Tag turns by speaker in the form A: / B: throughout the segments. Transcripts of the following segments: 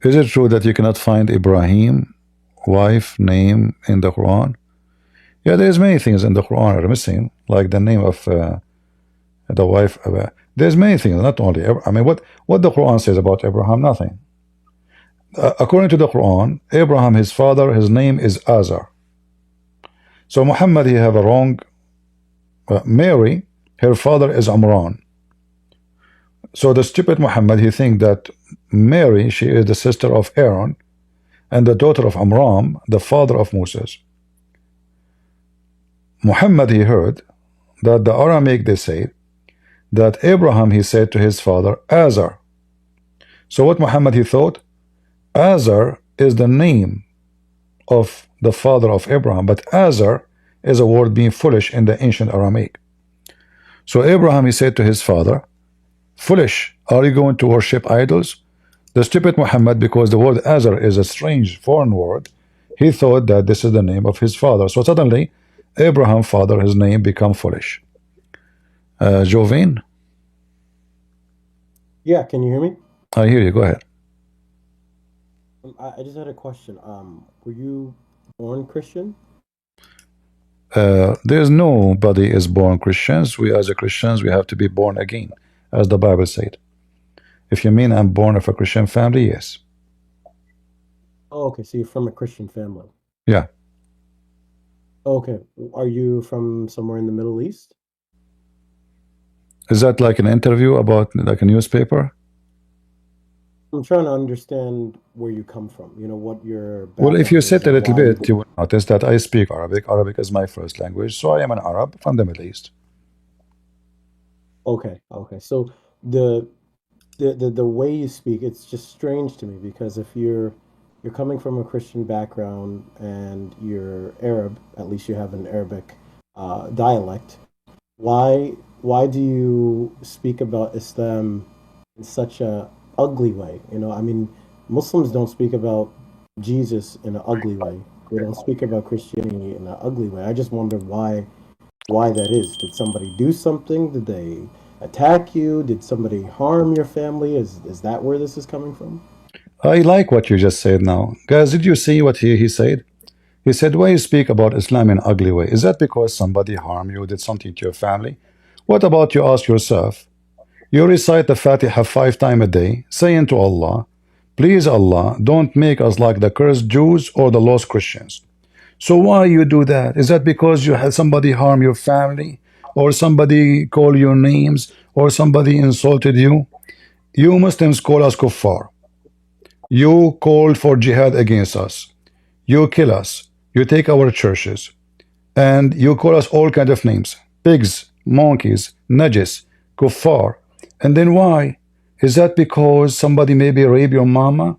A: Is it true that you cannot find Ibrahim wife name in the Quran? Yeah, there's many things in the Quran are missing, like the name of the wife. There's many things, not only. I mean, what the Quran says about Abraham? Nothing. According to the Quran, Abraham, his father, his name is Azar. So Muhammad, he have a wrong. Mary, her father is Amran. So the stupid Muhammad, he think that Mary, she is the sister of Aaron and the daughter of Amram, the father of Moses. Muhammad, he heard that the Aramaic, they say that Abraham, he said to his father Azar. So what Muhammad, he thought, Azar is the name of the father of Abraham, but Azar is a word being foolish in the ancient Aramaic. So Abraham, he said to his father, foolish, are you going to worship idols? The stupid Muhammad, because the word Azar is a strange foreign word, he thought that this is the name of his father. So suddenly Abraham's father, his name become foolish. Jovin?
B: Yeah, can you hear me?
A: I hear you, go ahead.
B: I just had a question. Were you born Christian?
A: There's nobody is born Christians. We as a Christians, we have to be born again, as the Bible said. If you mean I'm born of a Christian family, yes.
B: Oh, okay, so you're from a Christian family.
A: Yeah.
B: Okay, are you from somewhere in the Middle East?
A: Is that like an interview about like a newspaper?
B: I'm trying to understand where you come from, what your
A: Well, if you
B: background is
A: sit a
B: and
A: little
B: why you.
A: bit, you will notice that I speak Arabic. Arabic is my first language, so I am an Arab from the Middle East.
B: Okay, okay. So the the way you speak, it's just strange to me because if you're coming from a Christian background and you're Arab, at least you have an Arabic dialect. Why do you speak about Islam in such a ugly way? I mean, Muslims don't speak about Jesus in an ugly way. They don't speak about Christianity in an ugly way. I just wonder why that is. Did somebody do something? Did they attack you? Did somebody harm your family? Is that where this is coming from?
A: I like what you just said now. Guys, did you see what he said? He said, why you speak about Islam in an ugly way? Is that because somebody harmed you, did something to your family? What about you ask yourself, you recite the Fatiha 5 times a day, saying to Allah, please Allah, don't make us like the cursed Jews or the lost Christians. So why you do that? Is that because you had somebody harm your family, or somebody call your names, or somebody insulted you? You Muslims call us kuffar. You called for jihad against us. You kill us. You take our churches. And you call us all kind of names. Pigs, monkeys, najis, kuffar. And then why? Is that because somebody maybe raped your mama?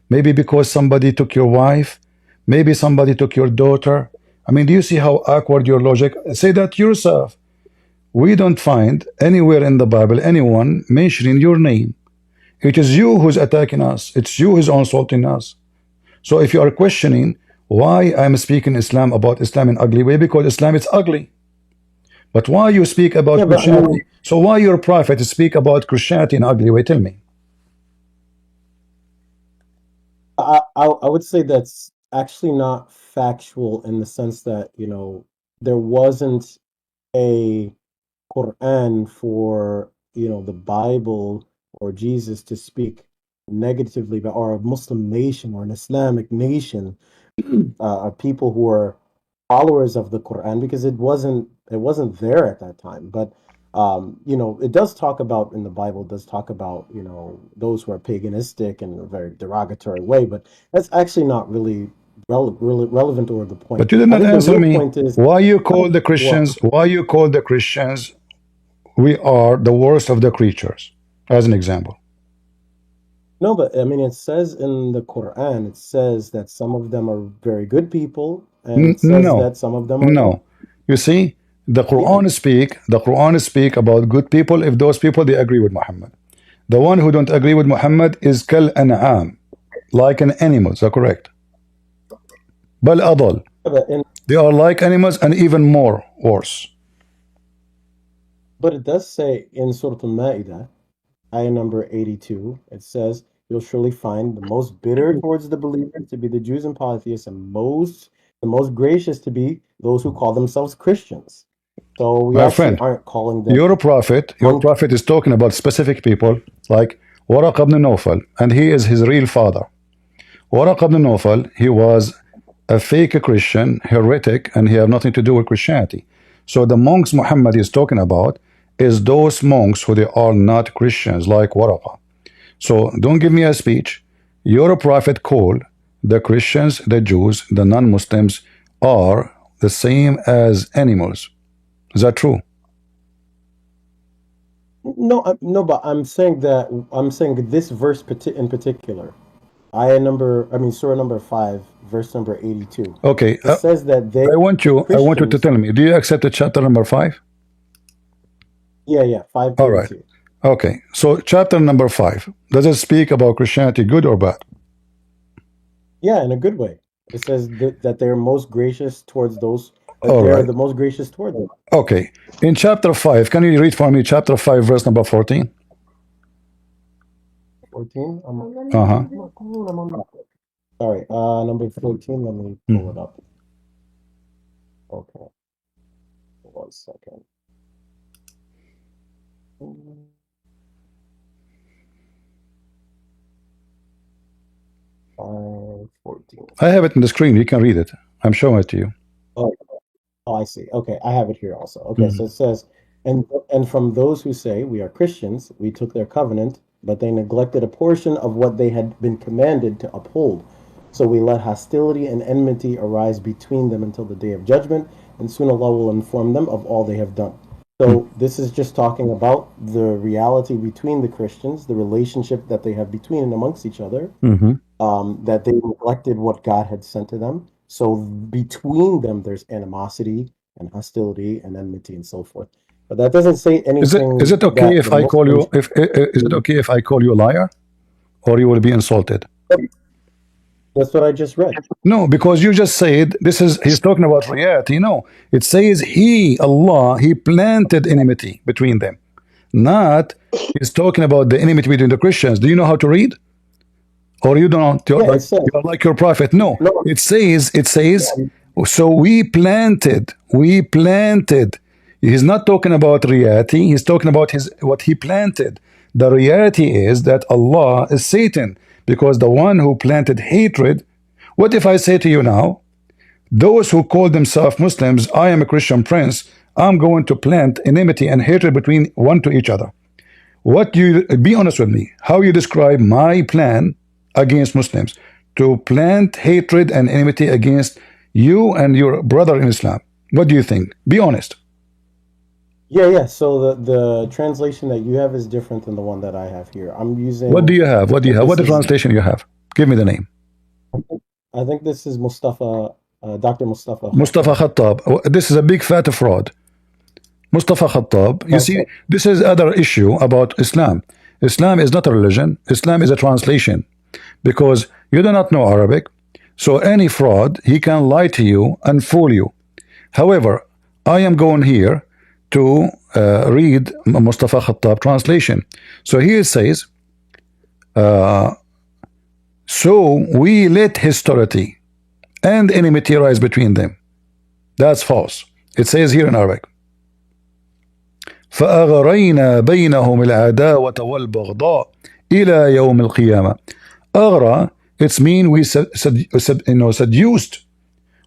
A: Maybe because somebody took your wife? Maybe somebody took your daughter? I mean, do you see how awkward your logic? Say that yourself. We don't find anywhere in the Bible anyone mentioning your name. It is you who's attacking us. It's you who's insulting us. So if you are questioning why I'm speaking Islam about Islam in ugly way, because Islam is ugly. But why you speak about
B: Yeah, but I
A: Christianity?
B: mean,
A: So why your prophet speak about Christianity in ugly way? Tell me.
B: I would say that's actually not factual in the sense that, there wasn't a Quran for, the Bible or Jesus to speak negatively about, or a Muslim nation or an Islamic nation, people who are followers of the Quran, because it wasn't there at that time. But it does talk about, in the Bible, it does talk about, those who are paganistic in a very derogatory way, but that's actually not really relevant or the point.
A: But you did
B: I
A: not
B: think the
A: answer
B: real
A: me.
B: point is,
A: Why you call the
B: well,
A: Christians? Why you call the Christians? We are the worst of the creatures, as an example.
B: no, but I mean, it says in the Quran, it says that some of them are very good people, and it says
A: No,
B: that some of them are not.
A: no. You see,
B: Yeah.
A: The Quran speak about good people if those people they agree with Muhammad. The one who don't agree with Muhammad is kal an'am, like an animal. Is that correct? Bal adal.
B: But in
A: They are like animals and even more worse.
B: But it does say in Surah Al-Ma'idah, ayah number 82, it says, you'll surely find the most bitter towards the believers to be the Jews and polytheists, and the most gracious to be those who call themselves Christians. So we
A: My
B: actually
A: friend,
B: aren't calling them
A: your prophet is talking about specific people like Waraq ibn Nawfal, and he is his real father. Waraq ibn Nawfal, he was a fake Christian, heretic, and he had nothing to do with Christianity. So the monks Muhammad is talking about is those monks who they are not Christians, like Waraqah. So don't give me a speech. Your prophet called the Christians, the Jews, the non-Muslims are the same as animals. Is that true?
B: No, no, but I'm saying this verse in particular, surah number 5, verse number 82.
A: Okay,
B: It says that they
A: I want you to
B: Christians.
A: tell me, do you accept the chapter number 5?
B: Yeah,
A: All right.
B: 582.
A: Okay, so chapter number 5, does it speak about Christianity, good or bad?
B: Yeah, in a good way. It says that they're most gracious towards those.
A: All
B: They're
A: right.
B: the most gracious toward them.
A: Okay. In chapter 5, can you read for me chapter 5, verse number 14?
B: 14.
A: Uh-huh.
B: All right. Number 14. Let me pull it up. Okay. 1 second. 14.
A: I have it in the screen. You can read it. I'm showing it to you.
B: Oh, oh, I see. Okay, I have it here also. Okay, so it says, and from those who say we are Christians, we took their covenant, but they neglected a portion of what they had been commanded to uphold. So we let hostility and enmity arise between them until the day of judgment, and soon Allah will inform them of all they have done. So this is just talking about the reality between the Christians, the relationship that they have between and amongst each other, that they neglected what God had sent to them. So between them, there's animosity and hostility and enmity and so forth. But that doesn't say anything.
A: Is it okay
B: that
A: if
B: the
A: I call you
B: Muslims.
A: is it okay if I call you a liar, or you will be insulted?
B: That's what I just read.
A: No, because you just said he's talking about reality. No, it says Allah, he planted enmity between them. Not he's talking about the enmity between the Christians. Do you know how to read? Or you don't?
B: Yeah, it says
A: You're like your prophet. No,
B: no.
A: it says, so we planted. He's not talking about reality. He's talking about what he planted. The reality is that Allah is Satan, because the one who planted hatred. What if I say to you now, those who call themselves Muslims, I am a Christian prince, I'm going to plant enmity and hatred between one to each other. What you be honest with me, how you describe my plan against Muslims to plant hatred and enmity against you and your brother in Islam? What do you think? Be honest.
B: Yeah. So the translation that you have is different than the one that I have here. I'm using.
A: What do you have? What do you have? What
B: This
A: the
B: is.
A: translation you have? Give me the name.
B: I think this is Mustafa, Dr. Mustafa.
A: Mustafa Khattab. This is a big fat fraud. Mustafa Khattab. You see, this is other issue about Islam. Islam is not a religion. Islam is a translation, because you do not know Arabic. So any fraud, he can lie to you and fool you. However, I am going here to read Mustafa Khattab translation. So here it says, so we let hostility and enmity rise between them. That's false. It says here in Arabic, فأغرينا بينهم العداوة والبغضاء إلى يوم القيامة. أغرى, it's mean we seduced.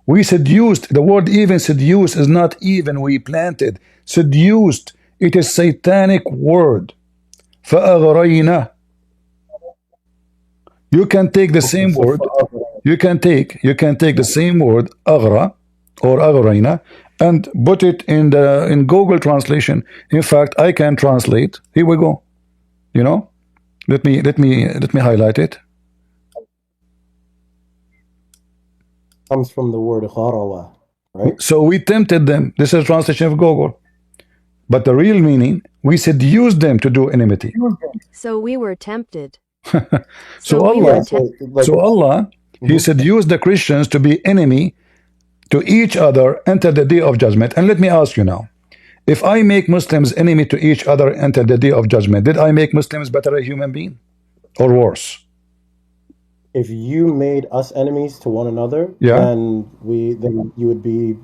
A: We seduced. The word even seduce is not even we planted. Seduced. It is satanic word. فأغرينا. You can take the same word. You can take the same word أغرى or أغرينا and put it in Google translation. In fact, I can translate. Here we go. You know, let me highlight it.
B: Comes from the word gharawa, right?
A: So we tempted them. This is a translation of Google. But the real meaning, we seduced them to do enmity.
C: So we were tempted.
A: So Allah, he seduced the Christians to be enemy to each other until the day of judgment. And let me ask you now, if I make Muslims enemy to each other until the day of judgment, did I make Muslims better a human being or worse?
B: if you made us enemies to one another,
A: Yeah.
B: then you would be,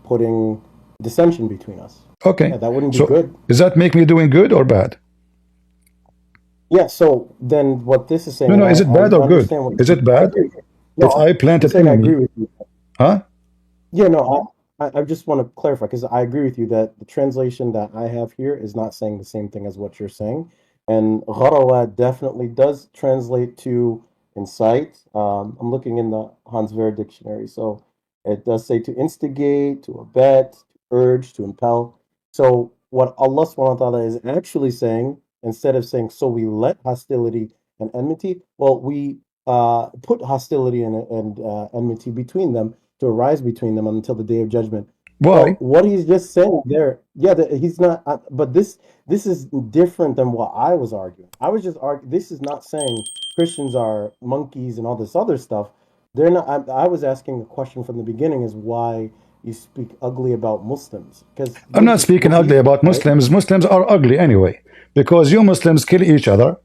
B: putting dissension between us.
A: Okay.
B: Yeah, that wouldn't be
A: So
B: good.
A: does that make me doing good or bad?
B: Yeah, so then what this is
A: No,
B: saying,
A: no.
B: and
A: Is
B: I,
A: it
B: I
A: bad or good?
B: understand what
A: Is it
B: I
A: bad
B: agree.
A: if
B: No,
A: I
B: I'm
A: planted
B: saying I agree
A: enemy?
B: with you.
A: Huh?
B: Yeah, no, I just want to clarify because I agree with you that the translation that I have here is not saying the same thing as what you're saying. And gharawa definitely does translate to incite. I'm looking in the Hans Ver dictionary. So it does say to instigate, to abet, to urge, to impel. So what Allah subhanahu wa ta'ala is actually saying, instead of saying, so we let hostility and enmity, well, we put hostility and enmity between them to arise between them until the day of judgment. Well,
A: Why?
B: what he's just saying there, yeah, he's not. But this is different than what I was arguing. I was just arguing. This is not saying Christians are monkeys and all this other stuff. They're not. I was asking the question from the beginning: is why you speak ugly about Muslims? Because
A: I'm
B: this
A: not
B: is
A: speaking
B: what we
A: ugly
B: say,
A: about
B: right?
A: Muslims. Muslims are ugly anyway, because you Muslims kill each other.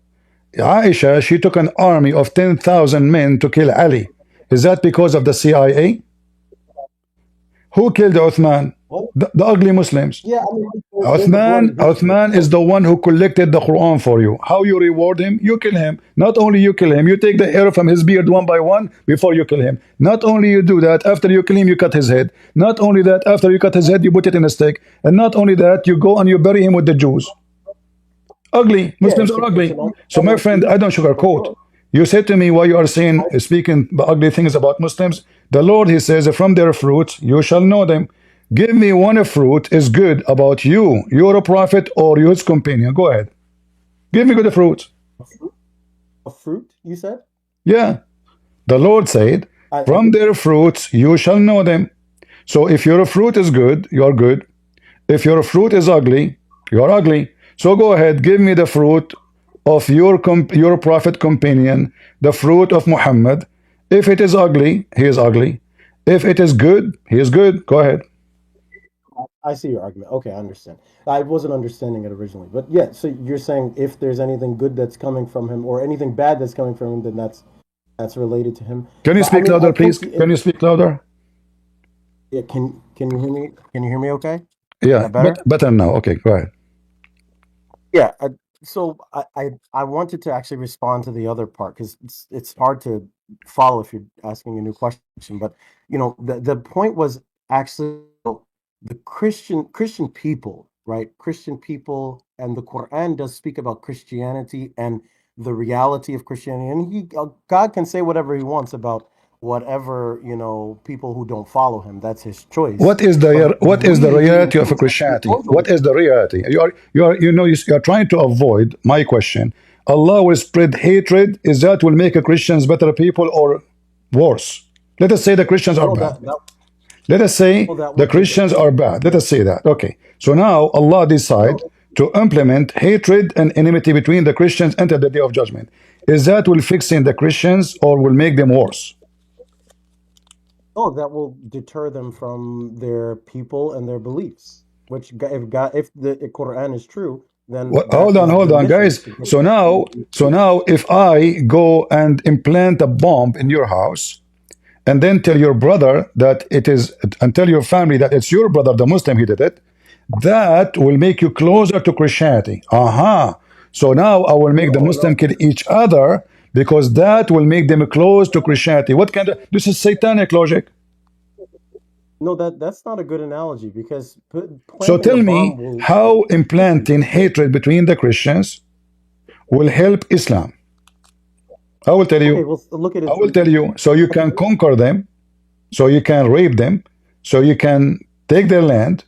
A: Aisha, she took an army of 10,000 men to kill Ali. Is that because of the CIA? Who killed Uthman?
B: What?
A: The ugly Muslims.
B: Yeah, I mean, there's a bloody history.
A: Uthman is the one who collected the Quran for you. How you reward him? You kill him. Not only you kill him, you take the hair from his beard one by one before you kill him. Not only you do that, after you kill him, you cut his head. Not only that, after you cut his head, you put it in a stake. And not only that, you go and you bury him with the Jews. Ugly.
B: Yeah,
A: Muslims are
B: it's
A: ugly.
B: an
A: So my
B: understandable
A: friend, I
B: belief
A: don't
B: for
A: sugarcoat.
B: sure.
A: You said to me why you are saying speaking ugly things about Muslims. The Lord, he says, from their fruits you shall know them. Give me one fruit is good about you. You're a prophet or you're his companion. Go ahead. Give me good fruit.
B: A fruit, a fruit, you said?
A: Yeah. The Lord said,
B: I
A: from their fruits you shall know them. So if your fruit is good, you are good. If your fruit is ugly, you are ugly. So go ahead, give me the fruit of your prophet companion, the fruit of Muhammad. If it is ugly, he is ugly. If it is good, he is good. Go ahead.
B: I see your argument. Okay, I understand. I wasn't understanding it originally, but yeah. So you're saying if there's anything good that's coming from him or anything bad that's coming from him, then that's related to him.
A: Can you
B: But I
A: speak
B: mean, I
A: louder, please?
B: think
A: Can you speak louder?
B: yeah. Can you hear me? Can you hear me? Okay, is
A: Yeah,
B: that
A: but
B: better?
A: better now. Okay, go ahead.
B: Yeah. So I wanted to actually respond to the other part because it's hard to follow if you're asking a new question. But the point was actually the Christian people, right? Christian people, and the Quran does speak about Christianity and the reality of Christianity, and God can say whatever He wants about whatever people who don't follow Him. That's His choice. But
A: What is the
B: we
A: reality of
B: humans are
A: Christianity? What
B: totally.
A: is the reality? You are trying to avoid my question. Allah will spread hatred. Is that will make a Christians better people or worse? Let us say the Christians are
B: No,
A: bad.
B: that
A: Let us say
B: no, that
A: the
B: would be
A: Christians are bad. Let us say that. Okay. So now Allah decide
B: no,
A: to implement hatred and enmity between the Christians until the day of judgment. Is that will fix in the Christians or will make them worse?
B: no, that will deter them from their people and their beliefs. Which if the Quran is true, then that is
A: Hold
B: the
A: on,
B: mission
A: guys.
B: to get.
A: So now, if I go and implant a bomb in your house, and then tell your brother that it is, and tell your family that it's your brother, the Muslim, he did it, that will make you closer to Christianity. Aha. So now I will make the
B: No,
A: Muslim
B: no,
A: kill each other because that will make them close to Christianity. What kind of this is satanic logic?
B: no. That's not a good analogy because
A: So
B: planting a
A: tell
B: bomb
A: me
B: will
A: how
B: listen.
A: implanting hatred between the Christians will help Islam. I will tell
B: Okay,
A: you.
B: well, look at
A: I
B: it.
A: will tell you. So you can conquer them, so you can rape them, so you can take their land,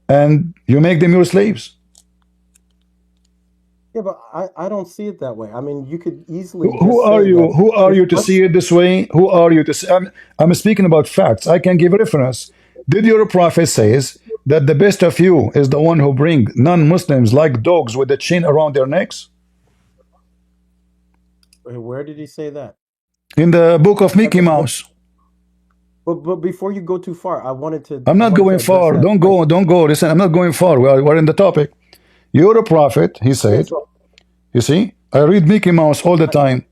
A: and you make them your slaves.
B: Yeah, but I don't see it that way. I mean, you could easily
A: Who
B: just
A: are
B: say
A: you?
B: that
A: Who are
B: if
A: you to see
B: let's
A: it this way? Who are you to see? I'm speaking about facts. I can give a reference. Did your prophet says that the best of you is the one who bring non-Muslims like dogs with a chain around their necks?
B: where did he say that?
A: In the book of Mickey
B: But
A: Mouse.
B: but before you go too far,
A: I'm
B: I
A: not
B: wanted to
A: going
B: address
A: far.
B: that
A: Don't
B: point.
A: go. Don't go. Listen, I'm not going far. We're in the topic. You're a prophet, he
B: Yeah,
A: said.
B: so
A: You see, I read Mickey Mouse all the
B: I,
A: time.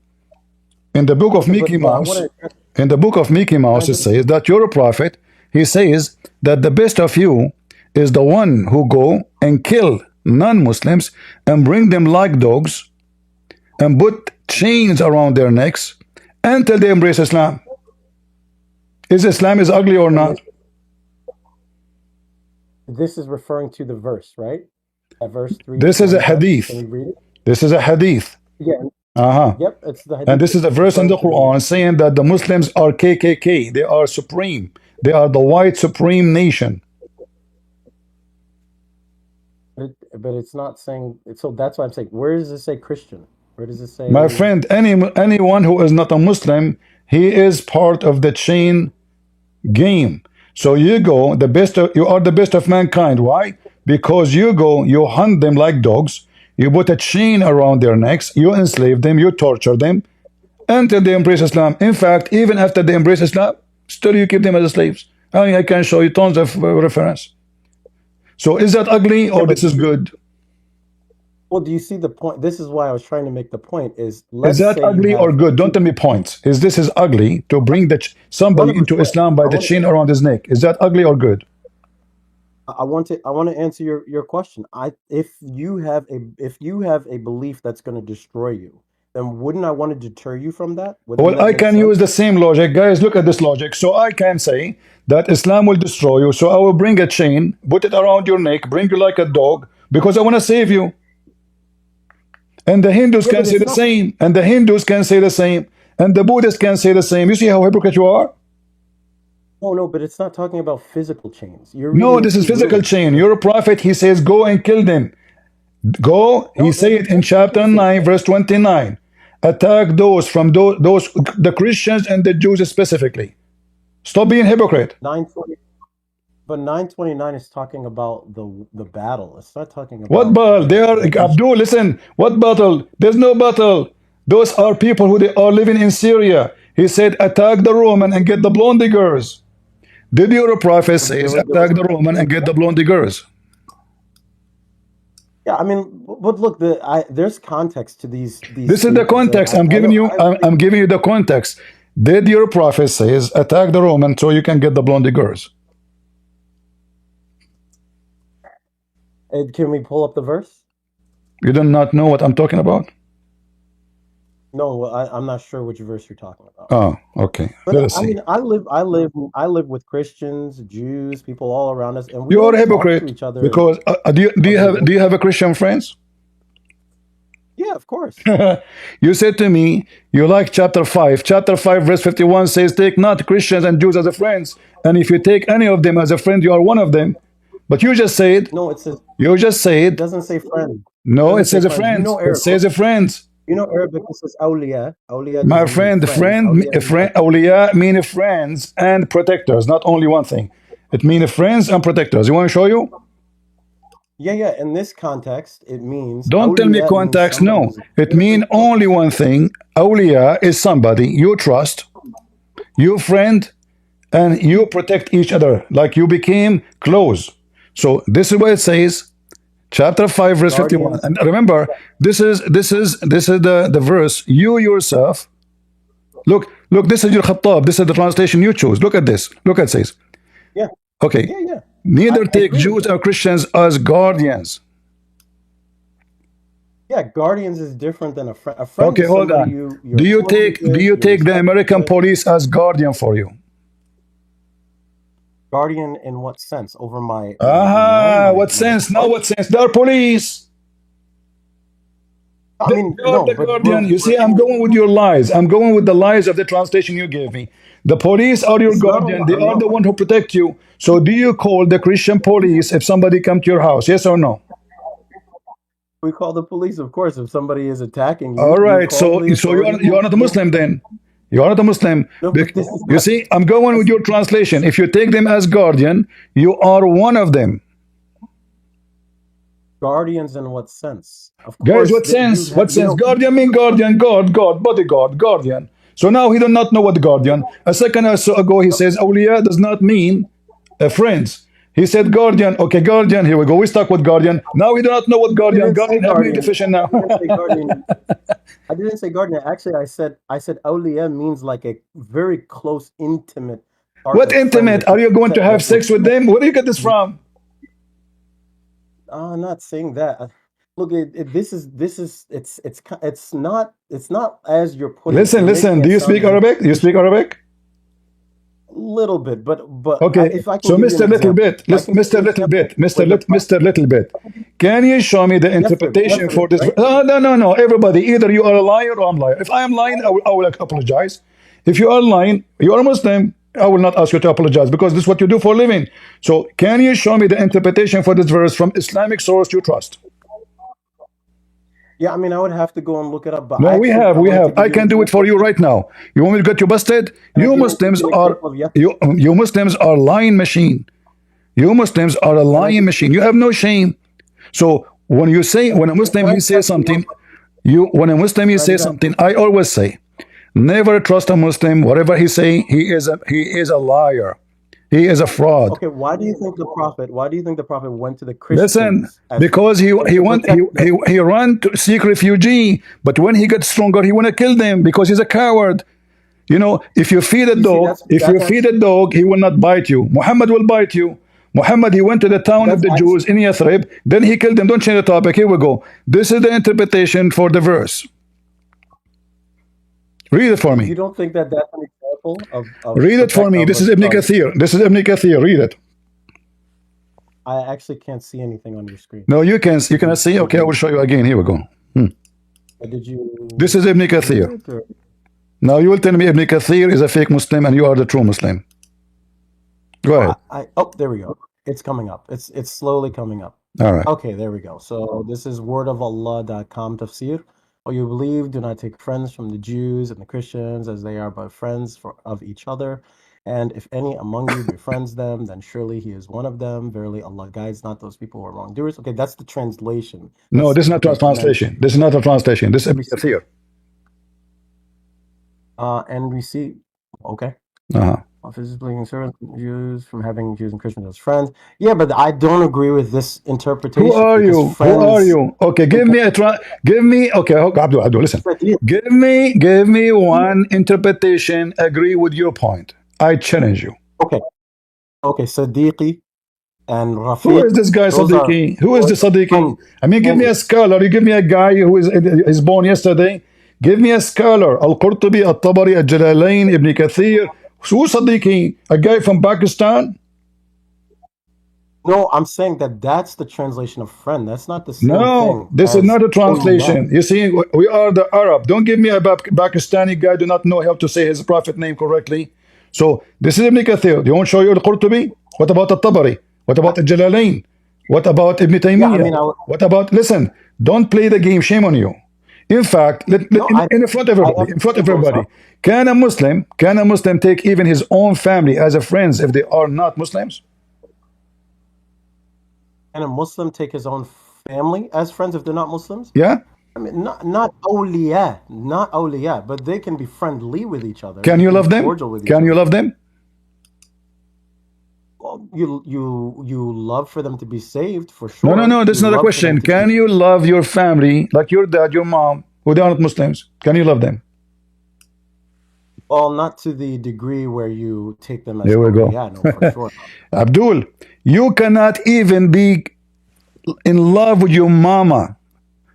A: In the book of
B: Okay,
A: Mickey
B: but I
A: Mouse,
B: want to
A: in the book of Mickey Mouse, it says that you're a prophet. He says that the best of you is the one who go and kill non-Muslims and bring them like dogs and put chains around their necks until they embrace Islam. Is Islam is ugly or
B: and
A: not?
B: this is referring to the verse, right? At verse
A: This is a
B: 3:21. Can
A: hadith.
B: you read it?
A: This is a hadith.
B: Yeah.
A: Uh-huh.
B: Yep, it's the
A: And
B: hadith
A: this is a
B: it's
A: verse in
B: referring
A: the
B: to.
A: Quran saying that the Muslims are KKK. They are supreme. They are the white supreme nation.
B: But it's not saying. So that's why I'm saying. Where does it say Christian? Where does it
A: My
B: say?
A: friend, anyone who is not a Muslim, he is part of the chain game. So you go, you are the best of mankind. Why? Because you go, you hunt them like dogs, you put a chain around their necks, you enslave them, you torture them until they embrace Islam. In fact, even after they embrace Islam, still you keep them as slaves. I can show you tons of reference. So is that ugly
B: Yeah,
A: or
B: but
A: this is good?
B: well, do you see the point? This is why I was trying to make the point. Is
A: Is
B: let's
A: that
B: say you
A: ugly or
B: have
A: good? Don't
B: two.
A: tell me points. Is this is ugly to bring somebody into
B: 100%.
A: Islam by
B: I
A: the
B: want.
A: chain around his neck? Is that ugly or good?
B: I want to. I want to answer your question. If you have a belief that's going to destroy you, then wouldn't I want to deter you from that? Wouldn't
A: Well,
B: that
A: I
B: make
A: can use the
B: sense?
A: same logic. Guys, look at this logic. So I can say that Islam will destroy you. So I will bring a chain, put it around your neck, bring you like a dog, because I want to save you. And the Hindus
B: Yeah,
A: can
B: but
A: say
B: it's
A: the
B: not.
A: same. And the Hindus can say the same. And the Buddhists can say the same. You see how hypocrite you are?
B: Oh no, but it's not talking about physical chains. You're
A: No,
B: reading it
A: this is
B: too
A: physical
B: literally.
A: chain. You're a prophet. He says, go and kill them. Go, he
B: No,
A: said in
B: it
A: chapter
B: doesn't say
A: 9, verse 29. Attack those from those the Christians and the Jews specifically. Stop being hypocrite.
B: 920. But 929 is talking about the battle. It's not talking
A: What
B: about
A: battle? They are
B: the destroy.
A: Abdul, listen, what battle? There's no battle. Those are people who they are living in Syria. He said, attack the Roman and get the blonde girls. Did your prophet
B: But
A: says attack the Roman and get the blonde girls?
B: yeah, I mean, but look, there's context to these
A: This is the
B: statements, right?
A: context. I'm
B: I
A: giving
B: don't
A: you.
B: I
A: I'm giving you the context. Did your prophet says attack the Roman so you can get the blonde girls?
B: can we pull up the verse?
A: You do not know what I'm talking about?
B: No, well, I'm not sure which verse you're talking about.
A: Oh, okay. Let
B: But
A: us
B: I
A: see.
B: mean, I live with Christians, Jews, people all around us, and we
A: You are a
B: don't talk to
A: hypocrite
B: each other
A: because
B: every day.
A: do you have a Christian friends?
B: Yeah, of course.
A: You said to me you like chapter 5. Chapter 5 verse 51 says take not Christians and Jews as a friends, and if you take any of them as a friend you are one of them. But
B: No, it says
A: you just
B: it
A: said
B: doesn't say friend. It
A: no, it
B: doesn't say
A: says a
B: friends. You
A: friend.
B: know
A: It says
B: Arabic.
A: a friend.
B: You know Arabic. It says awliya. Awliya
A: My
B: doesn't mean
A: friend,
B: friends. Awliya means
A: awliya mean friends and protectors, not only one thing. It means friends and protectors. You want to show you?
B: yeah, yeah. In this context, it means
A: Don't tell me
B: awliya means
A: context.
B: somebody
A: No,
B: who's
A: it
B: very
A: means
B: close.
A: only one thing. Awliya is somebody you trust, you friend, and you protect each other like you became close. So this is what it says, chapter 5 verse 51.
B: Guardians.
A: And remember, this is the verse you yourself look, this is your Khattab, this is the translation you choose. Look at this. Look at it says.
B: Yeah,
A: Okay.
B: yeah, yeah. I
A: Neither take
B: agree with
A: Jews
B: that.
A: or Christians as guardians.
B: Yeah, guardians is different than a friend. A friend
A: Okay,
B: is
A: hold
B: somebody
A: on.
B: you're close
A: Do
B: with,
A: you
B: you're
A: take the
B: respectful
A: American
B: with.
A: police as guardian for you?
B: Guardian in what sense? Over my humanity,
A: Ah,
B: my
A: what
B: my
A: sense? Now
B: heart?
A: what sense? They are police.
B: I mean,
A: They are
B: no,
A: the
B: but
A: guardian. You see, I'm going with your lies. I'm going with the lies of the translation you gave me. The police are your
B: it's not a
A: guardian. They
B: lie.
A: are the
B: No,
A: one who protect you. So do you call the Christian police if somebody come to your house? Yes or no?
B: we call the police, of course. If somebody is attacking you,
A: All
B: you
A: right.
B: call the
A: So
B: authorities.
A: you are not a Muslim then. You are not a Muslim.
B: No, but this is
A: You
B: not.
A: see, I'm going with
B: That's
A: your translation. If you take them as guardian, you are one of them.
B: guardians in what sense? Of
A: Guys,
B: course,
A: what
B: that
A: sense? What
B: you
A: sense?
B: know.
A: Guardian mean guardian, God, bodyguard, guardian. So now he do not know what guardian. A second or so ago he says awliya does not mean friends. He said guardian. Okay, guardian. Here we go. We stuck with guardian. Now we do not know what
B: I
A: guardian.
B: didn't say
A: Guardian have many
B: guardian.
A: definition
B: I
A: now.
B: didn't say guardian. I didn't say guardian. Actually, I said awliya means like a very close, intimate
A: What
B: partner, friend
A: intimate?
B: that
A: Are
B: you
A: you going to have
B: that would.
A: sex with them? Where do you get this from?
B: I'm not saying that. Look, it's not as you're putting it.
A: Listen,
B: You're making
A: listen. Do
B: it
A: you
B: sound
A: speak
B: as if
A: Arabic? Do you speak Arabic?
B: a little bit, but
A: Okay.
B: if I can
A: So,
B: give you an
A: Mr. Little
B: example,
A: Bit,
B: if I
A: listen,
B: can give you
A: Mr.
B: an
A: Little
B: example
A: Bit, Mr.
B: where the prophet,
A: Mr. Little Bit, can you show me the interpretation
B: yesterday,
A: for this?
B: right?
A: Oh, no, no, no. Everybody, either you are a liar or I'm a liar. If I am lying, I will apologize. If you are lying, you are a Muslim. I will not ask you to apologize because this is what you do for a living. So, can you show me the interpretation for this verse from Islamic source you trust?
B: Yeah, I mean, I would have to go and look it up, but
A: No, we
B: I
A: have, we
B: wanted
A: have.
B: to give
A: I
B: you an
A: can do it for
B: example.
A: you right now. You want me to get you busted?
B: Can I
A: You
B: give
A: Muslims
B: you an
A: are
B: example of yes?
A: you Muslims are lying machine. You Muslims are a
B: Can I
A: lying
B: give
A: machine. You have no shame. So when you say when a Muslim
B: can I
A: he says
B: tell you
A: something, you when a Muslim he
B: what
A: says
B: exactly?
A: something, I always say, never trust a Muslim. Whatever he say, he is a liar. He is a fraud.
B: Okay, why do you think the prophet went to the
A: Listen,
B: Christians as
A: because he
B: and
A: he
B: to
A: want he
B: protect them?
A: he ran to seek refugee, but when he gets stronger, he want to kill them because he's a coward. You know, if you feed a
B: You see,
A: dog, if you feed a dog, he will not bite you. Muhammad will bite you. Muhammad, he went to the town of
B: that's
A: the
B: actually,
A: Jews in Yathrib, then he killed them. Don't change the topic. Here we go. This is the interpretation for the verse. Read it for
B: you
A: me.
B: don't think that that's an example of
A: Read it for
B: protect
A: me.
B: of
A: This
B: a
A: is Ibn Kathir. This is Ibn Kathir. Read it.
B: I actually can't see anything on your screen.
A: No, you cannot see. Okay, I will show you again. Here we go.
B: Did
A: This
B: you
A: is Ibn
B: hear
A: Kathir.
B: it or?
A: Now you will tell me Ibn Kathir is a fake Muslim and you are the true Muslim. Go ahead.
B: There we go. It's coming up. It's slowly coming up.
A: All right.
B: Okay, there we go. So this is wordofallah.com tafsir. Or you believe, do not take friends from the Jews and the Christians, as they are but friends of each other. And if any among you befriends them, then surely he is one of them. Verily, Allah guides not those people who are wrongdoers. Okay, that's the translation.
A: No,
B: That's
A: this is not a
B: okay. And then
A: translation. This is not a translation. This is Ibn Kathir.
B: and we see, okay.
A: Uh-huh.
B: Physically servants Jews from having Jews and Christians as friends. Yeah, but I don't agree with this interpretation.
A: Who are
B: because
A: you?
B: friends,
A: Who are you? Okay, give me give me. Okay, Abdul, listen. Give me one interpretation. Agree with your point. I challenge you.
B: Okay, Sadiqi and
A: Who
B: Rafiq.
A: is this guy,
B: Those are
A: Sadiqi? Who is the Sadiqi?
B: friends.
A: I mean, give me a scholar. You give me a guy who is born yesterday. Give me a scholar. Al-Qurtubi, Al-Tabari, Al-Jalalain, Ibn Kathir. Who Sadiqi? A guy from Pakistan?
B: No, I'm saying that's the translation of friend. That's not the same
A: No,
B: thing
A: this is
B: as
A: not a
B: awliya.
A: translation. You see, we are the Arab. Don't give me a Pakistani guy do not know how to say his prophet name correctly. So this is Ibn Kathir. They won't show you Al-Qurtubi? What about Al-Tabari? What about Al-Jalalain? What about Ibn
B: Yeah, I
A: Taymiyyah?
B: mean,
A: What about, listen, don't play the game. Shame on you. In fact,
B: no,
A: in front of
B: I
A: everybody,
B: have
A: in front of
B: examples.
A: everybody, can a Muslim take even his own family as a friends if they are not Muslims?
B: Can a Muslim take his own family as friends if they're not Muslims?
A: Yeah?
B: I mean, not awliya, but they can be friendly with each other.
A: Can
B: They
A: you
B: can
A: love
B: be
A: them?
B: cordial with each
A: Can you
B: other.
A: love them?
B: Well, you love for them to be saved for
A: No, no,
B: sure.
A: no. That's
B: You
A: not a
B: love for them
A: question.
B: to be.
A: Can you love your family, like your dad, your mom, who they are not Muslims? Can you love them?
B: Well, not to the degree where you take them as
A: There we go.
B: awliya, no, for sure.
A: Abdul, you cannot even be in love with your mama.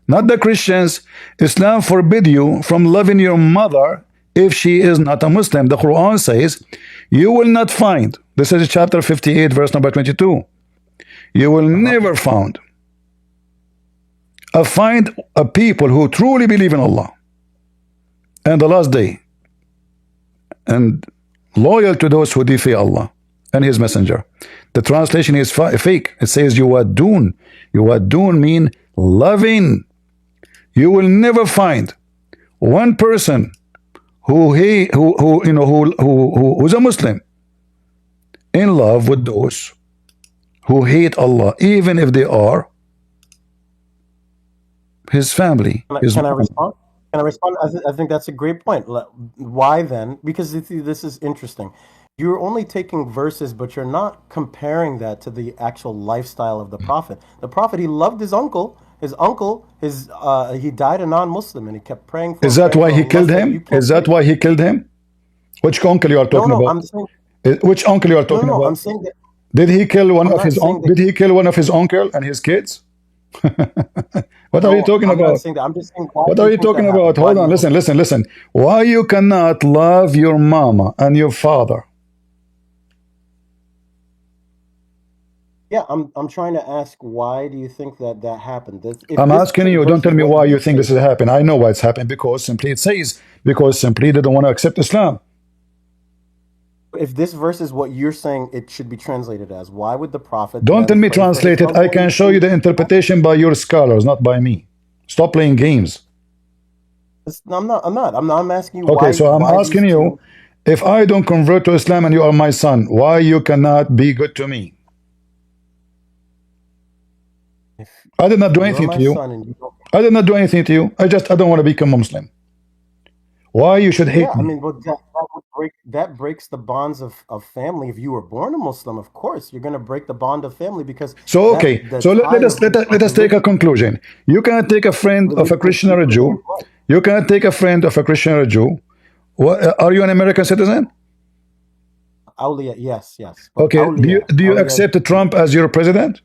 A: Not the Christians. Islam forbid you from loving your mother if she is not a Muslim. The Quran says, you will not find, this is chapter 58, verse number 22. You will never find a people who truly believe in Allah and the last day and loyal to those who defy Allah and His Messenger. The translation is fake. It says yuwadun. Yuwadun mean loving. You will never find one person who's a Muslim in love with those who hate Allah, even if they are his family.
B: Can I respond? Can I respond? I think that's a great point. Why then? Because this is interesting. You're only taking verses, but you're not comparing that to the actual lifestyle of the Prophet. The Prophet, he loved his uncle. His uncle, he died a non-Muslim, and he kept
A: Is that
B: praying
A: why
B: for
A: he
B: Allah.
A: killed
B: Said, "You
A: him?
B: can't
A: Is
B: say
A: that why he killed him? Which uncle you are
B: no,
A: talking
B: no."
A: about?
B: I'm saying that,
A: Which uncle you are
B: no, no,
A: talking
B: no.
A: about?
B: I'm saying that.
A: Did he kill one
B: I'm
A: of
B: not
A: his
B: saying that.
A: Did he kill one of his uncle and his kids? What are you
B: No,
A: talking
B: I'm not
A: about?
B: saying that. I'm just saying, why
A: What
B: do
A: are
B: you
A: you
B: think that
A: talking
B: happened?
A: about?
B: Why
A: Hold
B: do
A: on,
B: you think?
A: listen, listen, listen. Why you cannot love your mama and your father?
B: Yeah, I'm trying to ask, why do you think that that happened? If
A: I'm
B: this
A: asking you, don't
B: verse
A: tell
B: is
A: me
B: what
A: why
B: you
A: you think
B: say,
A: this has happened. I know why it's happened, because simply it says, because simply they don't want to accept Islam.
B: if this verse is what you're saying it should be translated as, why would the Prophet
A: Don't tell
B: then
A: me
B: pray for his
A: translate it. I
B: uncle?
A: can show you the interpretation by your scholars, not by me. Stop playing games.
B: I'm asking you,
A: Okay, so I'm
B: why these
A: asking you,
B: two?
A: if I don't convert to Islam and you are my son, why you cannot be good to me?
B: If
A: I did not do
B: you're
A: anything
B: my
A: to you.
B: son and you don't,
A: I did not do anything to you. I don't want to become a Muslim. Why you should
B: yeah,
A: hate
B: I
A: me?
B: mean, but that breaks the bonds of family. If you were born a Muslim, of course you're going to break the bond of family, because
A: So
B: that
A: okay,
B: the
A: so
B: tie of,
A: let us take a
B: religion
A: conclusion. You cannot take a friend of a
B: religion is
A: Christian or a
B: deeper than
A: Jew.
B: blood.
A: You cannot take a friend of a Christian or a Jew. Are you an American citizen?
B: Awliya, yes, yes, but
A: Okay. Do you
B: awliya,
A: accept Trump as your president?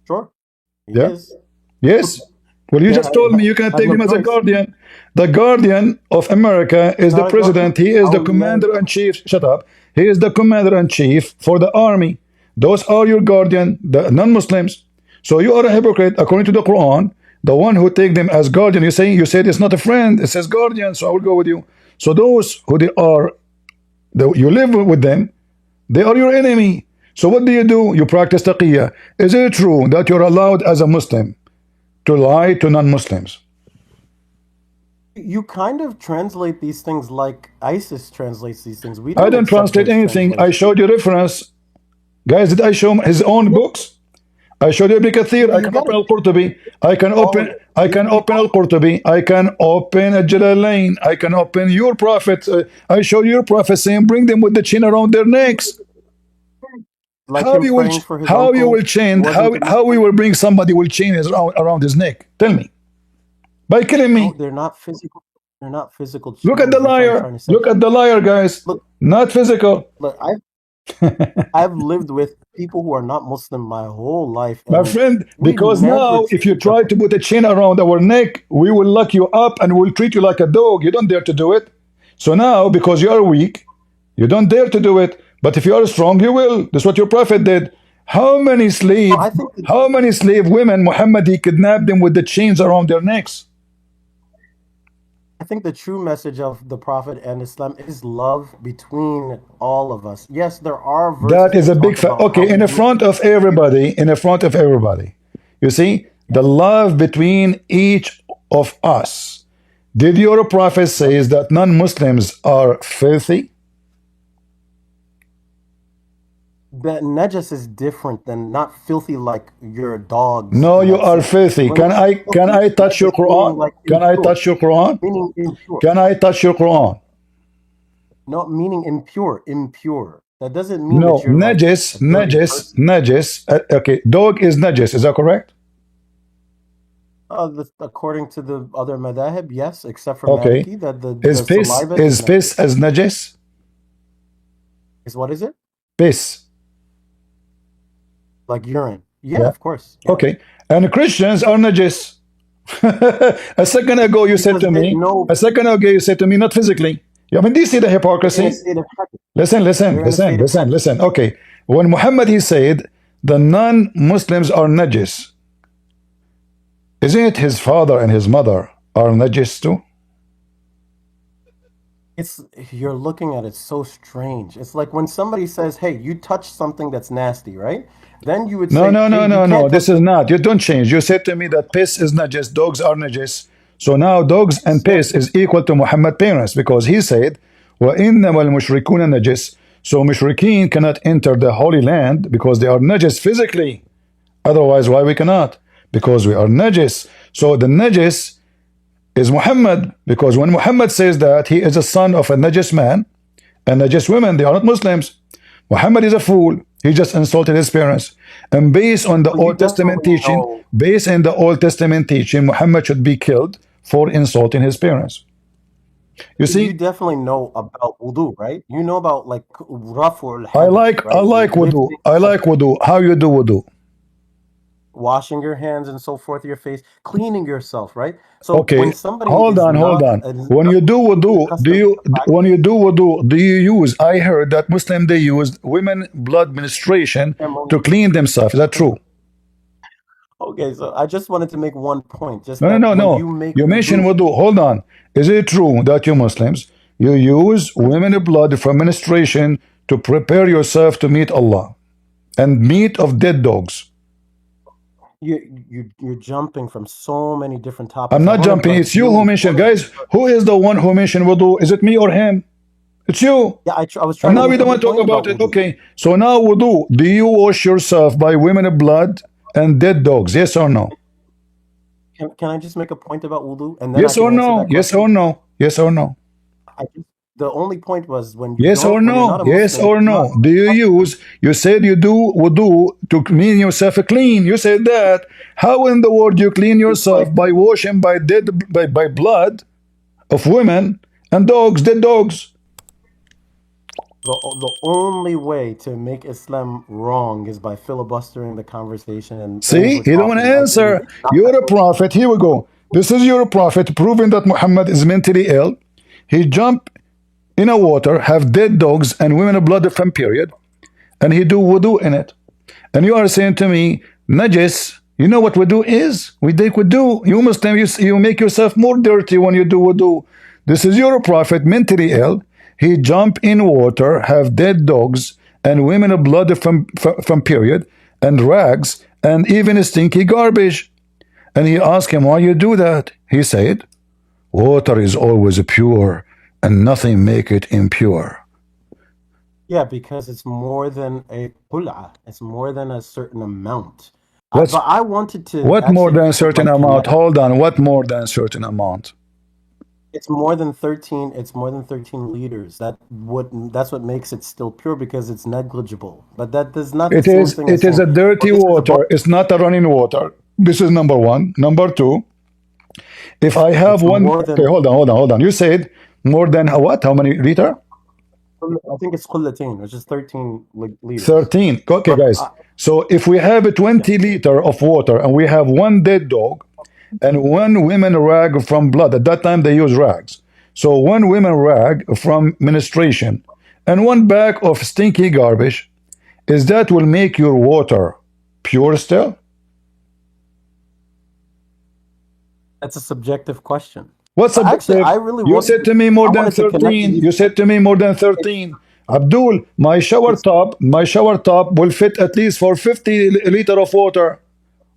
B: sure, he
A: Yeah.
B: is.
A: Yes. Well, you
B: Yeah,
A: just told me you
B: I
A: cannot
B: have
A: take
B: no
A: him as a
B: choice.
A: guardian. The guardian of America
B: He's
A: is the
B: not a guardian.
A: president. He is the
B: Awliya,
A: commander in chief. Shut up. He is the commander in chief for the army. Those are your guardian, the non-Muslims. So you are a hypocrite according to the Quran. The one who take them as guardian, you said it's not a friend. It says guardian. So I will go with you. So those who they are, you live with them. They are your enemy. So what do? You practice taqiyya. Is it true that you're allowed as a Muslim to lie to non-Muslims?
B: you kind of translate these things like ISIS translates these things. We
A: I
B: don't
A: didn't
B: accept
A: translate
B: those
A: anything. I
B: translations.
A: showed you reference. Guys, did I show his own books? I showed you Ibn Kathir. I
B: You
A: can
B: got
A: open
B: to
A: Al-Qurtubi.
B: all of it.
A: I can open Al-Qurtubi. I can open Al-Jalalain. I can open your prophet. I showed your prophet saying, bring them with the chain around their necks.
B: Like him praying for his
A: How you
B: uncle
A: will chain,
B: wasn't an
A: how we will bring somebody will chain his around his neck? Tell me. By killing
B: no,
A: me.
B: they're not physical. They're not physical
A: Look at the
B: chains. That's what I'm
A: liar.
B: trying to say.
A: Look at the liar, guys.
B: Look,
A: Not physical.
B: look, I've lived with people who are not Muslim my whole life,
A: My
B: and
A: friend,
B: we
A: because
B: never
A: now if you
B: treated them
A: try to put a chain around our neck, we will lock you up and we'll treat you like a dog. You don't dare to do it. So now, because you are weak, you don't dare to do it. But if you are strong, you will. That's what your prophet did. How many
B: no,
A: slave, how many slave women Muhammad he kidnapped them with the chains around their necks?
B: I think the true message of the Prophet and Islam is love between all of us. Yes, there are
A: That
B: verses
A: is
B: that
A: a big
B: talk
A: fact.
B: about how
A: Okay, in
B: we
A: the
B: need to
A: front of everybody, in the front of everybody, you see
B: yeah,
A: the love between each of us. Did your prophet
B: yep.
A: says that non-Muslims are filthy?
B: That najas is different than not filthy like your dogs
A: No,
B: in
A: you
B: that
A: are
B: sense.
A: filthy.
B: When we say
A: Can
B: filthy,
A: I touch your
B: najas meaning
A: Quran?
B: like
A: Can I
B: impure,
A: touch your Quran?
B: meaning impure.
A: Can I touch your Quran?
B: Not meaning impure, impure. That doesn't mean
A: No,
B: that you're like a dirty person.
A: najis. Okay, dog is najis. Is that correct?
B: According to the other madahib, yes, except for
A: Okay.
B: Maliki, that the saliva is
A: Is piss
B: najis.
A: as najis?
B: Is what is it?
A: Piss.
B: Like urine. Yeah,
A: Yeah.
B: of course. Yeah.
A: Okay. And Christians are najis. A second ago you said
B: Because
A: to
B: they
A: me,
B: know
A: not physically. I mean, do you see the
B: they're in a
A: hypocrisy?
B: state of habit. They're in a state of habit.
A: Listen. Okay. When Muhammad he said the non-Muslims are najis, isn't it his father and his mother are najis too?
B: It's you're looking at it so strange. It's like when somebody says, "Hey, you touch something that's nasty," right? Then you would
A: No,
B: say, "Hey, you
A: no.
B: can't touch
A: This is
B: it."
A: not. You don't change. You said to me that piss is najis, dogs are najis. So now dogs
B: I
A: and
B: said,
A: piss is equal to Muhammad parents because he said, وَإِنَّمَا الْمُشْرِكُونَ najis. So mushrikeen cannot enter the Holy Land because they are najis physically. Otherwise, why we cannot? Because we are najis. So the najis is Muhammad because when Muhammad says that he is a son of a najis man And not just women, they are not Muslims. Muhammad is a fool. He just insulted his parents. And based on the
B: Well, you
A: Old Testament
B: definitely
A: teaching,
B: know.
A: based on the Old Testament teaching, Muhammad should be killed for insulting his parents. You
B: You
A: see,
B: definitely know about wudu, right? You know about like rafu
A: I
B: al-hadath,
A: like I
B: right?
A: like wudu.
B: Lifting
A: I
B: of
A: like wudu. How you do wudu?
B: washing your hands and so forth, your face, cleaning yourself, right? So when
A: Okay,
B: somebody
A: hold
B: is
A: on, hold
B: not
A: on. When you do wudu, do
B: accustomed to
A: you
B: the
A: when
B: practice,
A: you do wudu, do you use? I heard that Muslim they use women blood menstruation to
B: ceremony.
A: clean themselves. Is that true?
B: Okay, so I just wanted to make one point, just
A: No, no,
B: that
A: no,
B: when
A: no.
B: you make
A: You mentioned
B: wudu,
A: wudu. Hold on. Is it true that you Muslims you use women blood from menstruation to prepare yourself to meet Allah and meat of dead dogs?
B: you're jumping from so many different
A: I'm
B: topics. I
A: not
B: want to
A: jumping.
B: like
A: It's you
B: deal
A: who
B: with
A: mentioned,
B: one of them.
A: guys. Who is the one who mentioned wudu? Is it me or him? It's you.
B: Yeah, I was
A: And
B: trying to
A: now we
B: make
A: don't
B: a
A: want to talk
B: point
A: about
B: about
A: it.
B: wudu.
A: Okay. So now wudu. Do you wash yourself by women blood and dead dogs? Yes or no?
B: Can I just make a point about wudu and then I
A: Yes
B: can
A: or
B: answer
A: no?
B: that
A: Yes or
B: question?
A: no? Yes or no?
B: I just, the only point was
A: Yes or
B: when you're
A: no?
B: not a
A: Yes
B: Muslim,
A: or
B: you're not
A: no? Do you
B: accustomed.
A: use, you said you do wudu to clean yourself clean. You said that. How in the world you clean
B: It's like
A: yourself by washing by by blood of women and dogs, dead dogs?
B: the only way to make Islam wrong is by filibustering the conversation and
A: See,
B: over
A: he don't want to
B: talking. I mean,
A: answer.
B: not
A: You're a
B: actually.
A: prophet. Here we go. This is your prophet proving that Muhammad is mentally ill. He jumped in a water, have dead dogs and women blood from period, and he do wudu in it. And you are saying to me, najis, you know what wudu is? We take wudu. You Muslim, you make yourself more dirty when you do wudu. This is your prophet mentally ill. He jump in water, have dead dogs and women blood from period and rags and even stinky garbage. And he asked him, why you do that? He said, water is always pure and nothing make it impure.
B: Yeah, because it's more than a qul'ah. It's more than a certain amount.
A: Let's,
B: But I wanted to
A: what more
B: actually
A: than a certain
B: like
A: amount?
B: connect.
A: Hold on, what more than a certain amount?
B: It's more than 13. It's more than 13 liters. That's what makes it still pure because it's negligible. But that is not the same thing
A: It
B: as
A: is
B: saying,
A: a
B: "Oh,
A: dirty
B: this is above."
A: water. It's not a running water. This is number one. Number two, if I have
B: It's
A: one,
B: more
A: okay,
B: than.
A: hold on. You said more than a what? How many liter?
B: I think it's qullatain, which is 13 liters.
A: 13. Okay,
B: But
A: guys. So if we have a
B: yeah,
A: 20 liter of water and we have one dead dog and one women rag from blood, at that time they use rags. So one women rag from menstruation and one bag of stinky garbage, is that will make your water pure still?
B: that's a subjective question.
A: What's
B: But actually,
A: subjective?
B: I really
A: You
B: wanted
A: said
B: to.
A: to me more
B: I
A: than
B: wanted to connect with
A: 13.
B: you.
A: You said to me more than 13. Abdul,
B: It's
A: my shower top will fit at least for 50 liter of water.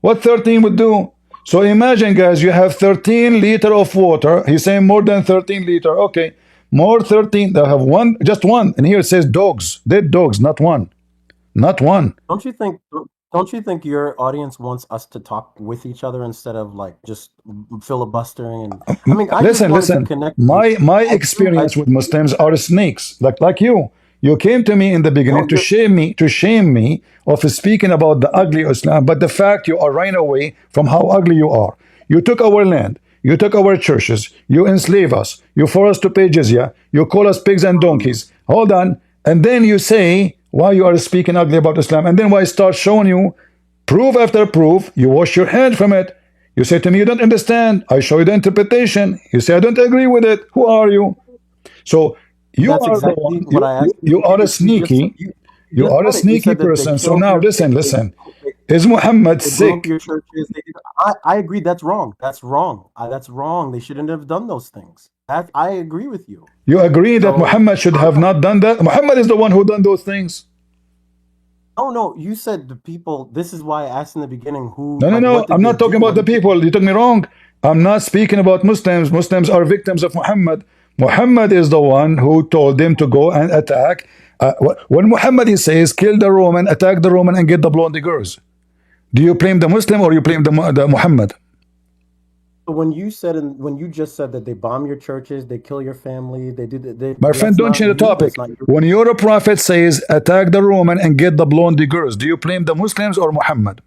A: What 13 would do? So imagine, guys, you have 13 liter of water. He's saying more than 13 liter. Okay, more 13. They have one, just one. And here it says dogs, dead dogs, not one, not one.
B: don't you think? Don't you think your audience wants us to talk with each other instead of like just filibustering? And I mean, I just
A: Listen,
B: wanted to
A: listen.
B: connect with you.
A: My
B: I do. I
A: experience with Muslims are snakes, like you. You came to me in the beginning
B: no.
A: to shame me of speaking about the ugly Islam, but the fact you are running away from how ugly you are. You took our land, you took our churches, you enslave us, you force us to pay jizya, you call us pigs and donkeys. Hold on, and then you say why you are speaking ugly about Islam, and then why I start showing you proof after proof, you wash your hand from it. You say to me, you don't understand. I show you the interpretation. You say, I don't agree with it. Who are you? So you
B: That's
A: are the
B: exactly
A: one,
B: what I asked you
A: you
B: to
A: are a
B: do.
A: sneaky,
B: You
A: you
B: just
A: are a
B: said it. You
A: sneaky
B: said that they
A: person. So
B: killed
A: now
B: your
A: listen,
B: they,
A: listen. Is Muhammad
B: they blew up
A: sick?
B: your churches. I agree. That's wrong. That's wrong. That's wrong. They shouldn't have done those things. That I agree with you.
A: You agree that
B: So
A: Muhammad should have not done that? Muhammad is the one who done those things.
B: oh no, you said the people. This is why I asked in the beginning who
A: No, no,
B: like
A: no.
B: what
A: I'm
B: did they
A: not talking
B: do?
A: about
B: What
A: the
B: did they
A: people. You took me wrong. I'm not speaking about Muslims. Muslims are victims of Muhammad. Muhammad is the one who told them to go and attack. When Muhammad he says, kill the Roman, attack the Roman, and get the blonde girls. Do you blame the Muslim or you blame the Muhammad?
B: When you said and when you just said that they bomb your churches, they kill your family, they do that,
A: My friend,
B: that's
A: don't
B: not
A: change the
B: you, that's
A: topic.
B: not your.
A: When your prophet says, attack the Roman and get the blondie girls, do you blame the Muslims or Muhammad?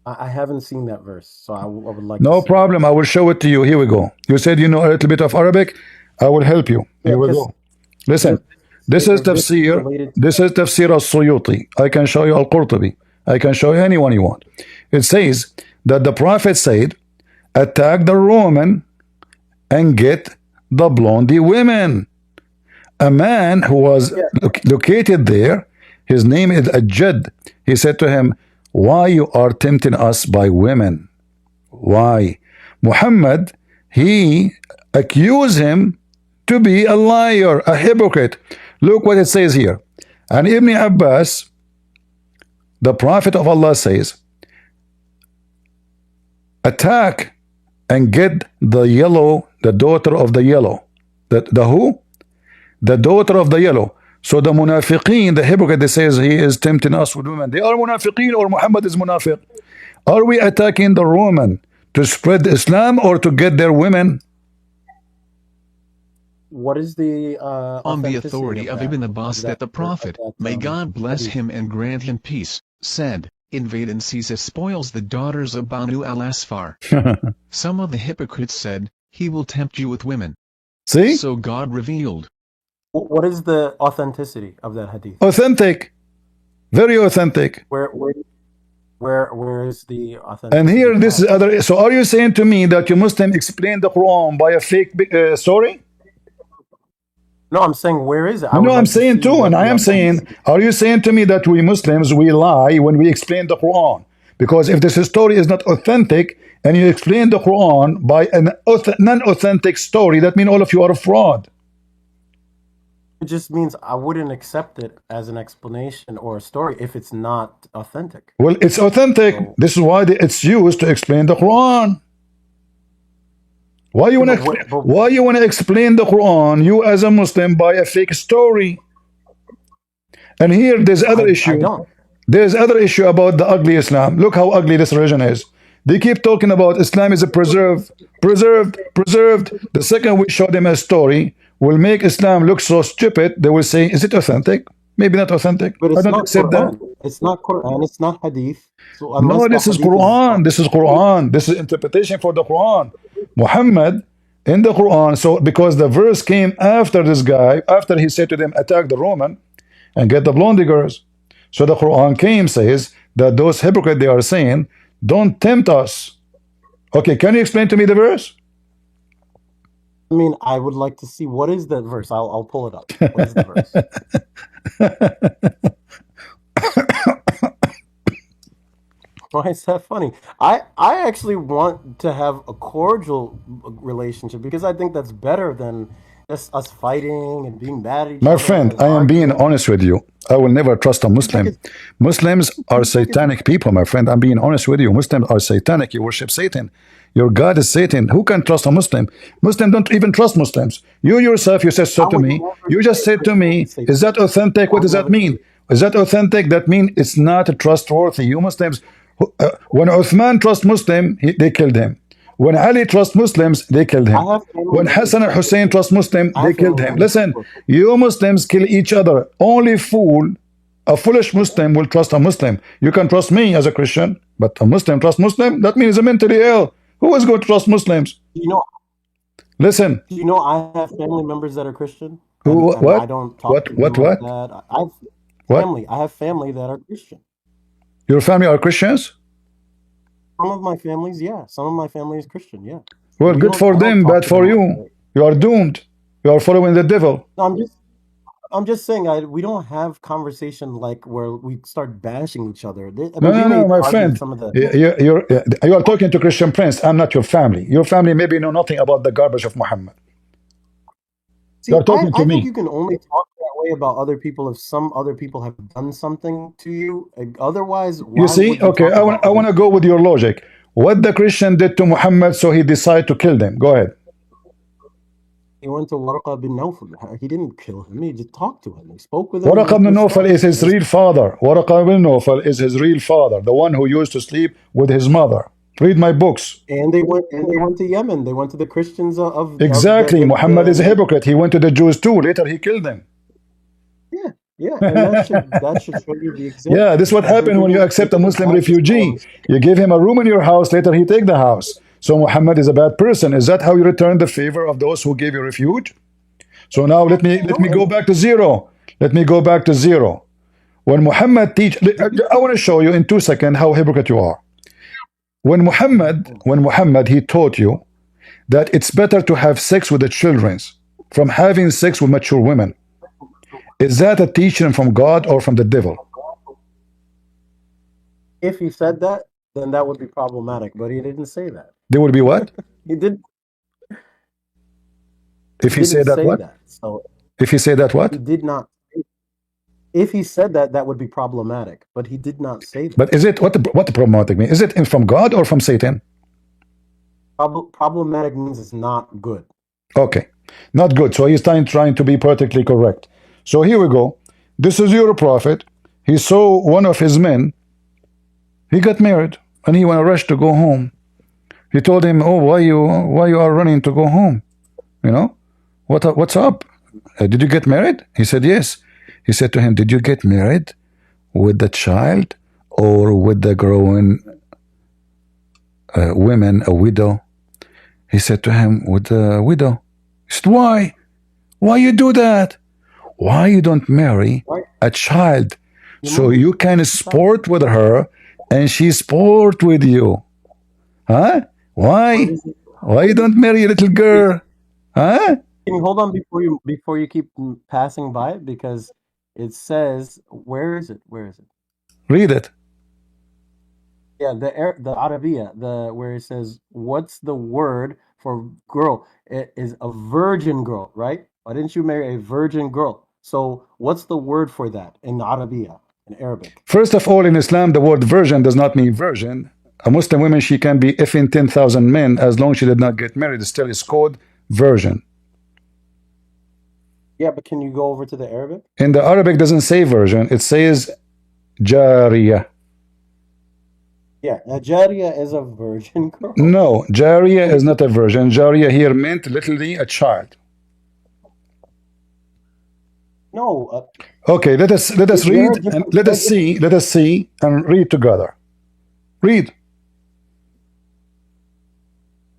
B: I haven't seen that verse, so I would like to
A: No
B: see it.
A: problem. I will show it to you. Here we go. You said you know a little bit of Arabic. I will help you.
B: Yeah,
A: Here we
B: because
A: go. Listen. This is
B: this is
A: tafsir.
B: related.
A: This is tafsir al-Suyuti. I can show you al-Qurtubi. I can show you anyone you want. It says that the prophet said, attack the Roman and get the blondie women. A man who was
B: Yeah,
A: located there, his name is Ajad. He said to him, why you are tempting us by women? Why? Muhammad, he accused him to be a liar, a hypocrite. Look what it says here. And Ibn Abbas, the Prophet of Allah, says, attack and get the yellow, the daughter of the yellow. The who? The daughter of the yellow. So the munafiqeen, the hypocrite, they says he is tempting us with women. They are munafiqeen or Muhammad is munafiq. Are we attacking the Roman to spread Islam or to get their women?
B: what is the
D: On the
B: authenticity
D: authority of Ibn Abbas that the Prophet, may God bless
B: hadith?
D: him and grant him peace, said, invade and seize as spoils the daughters of Banu al-Asfar. Some of the hypocrites said, he will tempt you with women.
A: See?
D: So God revealed.
B: What is the authenticity of that hadith?
A: Authentic. Very authentic.
B: Where is the authenticity?
A: And here, this is other. So, are you saying to me that you Muslim explain the Quran by a fake story?
B: No, I'm saying where is it? I
A: No,
B: would
A: I'm
B: like to
A: saying
B: see
A: too,
B: what
A: and I
B: the
A: am saying,
B: authenticity.
A: are you saying to me that we Muslims we lie when we explain the Quran? Because if this story is not authentic and you explain the Quran by an non-authentic story, that means all of you are a fraud.
B: It just means I wouldn't accept it as an explanation or a story if it's not authentic.
A: Well, it's authentic.
B: So,
A: This is why it's used to explain the Quran. Why you
B: yeah,
A: want to explain the Quran, you as a Muslim, by a fake story? And here there's other
B: I
A: issue.
B: don't.
A: There's other issue about the ugly Islam. Look how ugly this religion is. They keep talking about Islam is a preserved. The second we show them a story will make Islam look so stupid, they will say, is it authentic? Maybe not authentic.
B: But
A: I
B: it's
A: don't
B: not
A: accept that.
B: Quran. It's not Quran. It's not hadith. So
A: No,
B: unless the
A: this is
B: hadith is
A: Quran. This is Quran. This is interpretation for the Quran. Muhammad in the Quran. So because the verse came after this guy, after he said to them, attack the Roman and get the blondie girls. So the Quran came, says that those hypocrites, they are saying, don't tempt us. Okay, can you explain to me the verse?
B: I mean, I would like to see what is the verse. I'll pull it up. What is the verse? Why is that funny? I actually want to have a cordial relationship because I think that's better than just us fighting and being mad at each
A: My
B: other
A: friend,
B: and
A: I am being
B: arguing.
A: honest with you. I will never trust a
B: You think
A: Muslim.
B: it's
A: Muslims are
B: you think it's
A: satanic people, my friend. I'm being honest with you. Muslims are satanic. You worship Satan. Your God is Satan. Who can trust a Muslim? Muslims don't even trust Muslims. You yourself, you said so
B: I
A: to
B: would
A: me.
B: never
A: You just
B: say
A: said to me,
B: Christianity
A: is that authentic?
B: I
A: What
B: would
A: does that
B: never say
A: mean? Is that authentic? That means it's not trustworthy. You Muslims, when Uthman trust Muslim, they killed him. When Ali trust Muslims, they killed
B: I
A: him.
B: have family
A: When
B: members
A: Hassan and Hussein trust Muslim,
B: I
A: they
B: have
A: killed
B: family
A: him.
B: members
A: Listen,
B: who are Christian.
A: you Muslims kill each other. Only fool, a foolish Muslim will trust a Muslim. You can trust me as a Christian, but a Muslim trust Muslim, that means he's mentally ill. Who is going to trust Muslims?
B: You know,
A: Listen,
B: I have family members that are Christian,
A: who,
B: and I don't talk to them like
A: what?
B: that. I have
A: What?
B: I have family that are Christian.
A: Your family are Christians?
B: Some of my families, yeah. Some of my family is Christian, yeah.
A: Well, good for
B: I don't
A: them,
B: talk
A: bad
B: to
A: for
B: them like
A: you.
B: that.
A: You are doomed. You are following the devil.
B: No, I'm just saying we don't have conversation like where we start bashing each other. I
A: No,
B: mean, we
A: no,
B: may
A: no, my
B: argue
A: friend.
B: some of the.
A: You are talking to Christian Prince. I'm not your family. Your family maybe know nothing about the garbage of Muhammad. You
B: See,
A: are talking to
B: I think
A: me.
B: you can only talk that way about other people if some other people have done something to you. Otherwise,
A: You
B: why
A: see?
B: would you
A: Okay,
B: talk about
A: I
B: other
A: want to go with your logic. What the Christian did to Muhammad, so he decided to kill them. Go ahead.
B: He went to Warqa bin Nawfal. He didn't kill him. He just talked to him. He spoke with him.
A: Waraq
B: He
A: ibn
B: just
A: Nawfal
B: talked.
A: is his real father. Waraq ibn Nawfal is his real father, the one who used to sleep with his mother. Read my books.
B: And they went to Yemen. They went to the Christians of
A: Exactly. Muhammad is a
B: the
A: hypocrite. He went to the Jews too. Later he killed them.
B: yeah, yeah, and that should show you the
A: Yeah,
B: example,
A: this is what
B: because
A: happened when you
B: they
A: accept a
B: didn't
A: Muslim
B: have this
A: refugee.
B: problem.
A: You give him a room in your house, later he take the house. So Muhammad is a bad person. Is that how you return the favor of those who gave you refuge? So now let
B: No,
A: me go back to zero. Let me go back to zero. When Muhammad teach, I want to show you in 2 seconds how hypocrite you are. When Muhammad he taught you that it's better to have sex with the children from having sex with mature women. Is that a teaching from God or from the devil?
B: if he said that, then that would be problematic. But he didn't say that.
A: There will be what?
B: He did.
A: If
B: He
A: he say
B: didn't
A: that
B: say
A: what?
B: that. So
A: If he say that what?
B: he did not. If he said that, that would be problematic. But he did not say that.
A: But is it what the problematic mean? Is it from God or from Satan?
B: Problematic means it's not good.
A: Okay, not good. So he's trying to be perfectly correct. So here we go. This is your prophet. He saw one of his men. He got married, and he went rush to go home. He told him, "Oh, why you are running to go home? You know, what's up? Did you get married?" He said, "Yes." He said to him, "Did you get married with the child or with the growing women, a widow?" He said to him, "With the widow." He said, "Why? Why you do that? Why you don't marry
B: Right?
A: a child so
B: know,
A: you can sport with her and she sport with you? Huh? Why? Why you don't marry a little girl? Huh?"
B: Can you hold on before you keep passing by it? Because it says, where is it? Where is it?
A: Read it.
B: Yeah, the Arabiya, the where it says, what's the word for girl? It is a virgin girl, right? Why didn't you marry a virgin girl? So what's the word for that in Arabiya, in Arabic?
A: First of all, in Islam, the word virgin does not mean virgin. A Muslim woman, she can be effing 10,000 men as long as she did not get married. It still is called virgin.
B: Yeah, but can you go over to the Arabic?
A: In the Arabic, doesn't say virgin. It says jariya.
B: Yeah, a Jariya is a virgin girl.
A: No, jariya is not a virgin. Jariya here meant literally a child.
B: No,
A: Okay, let us
B: there
A: read
B: are
A: and
B: different.
A: let us see and read together. Read.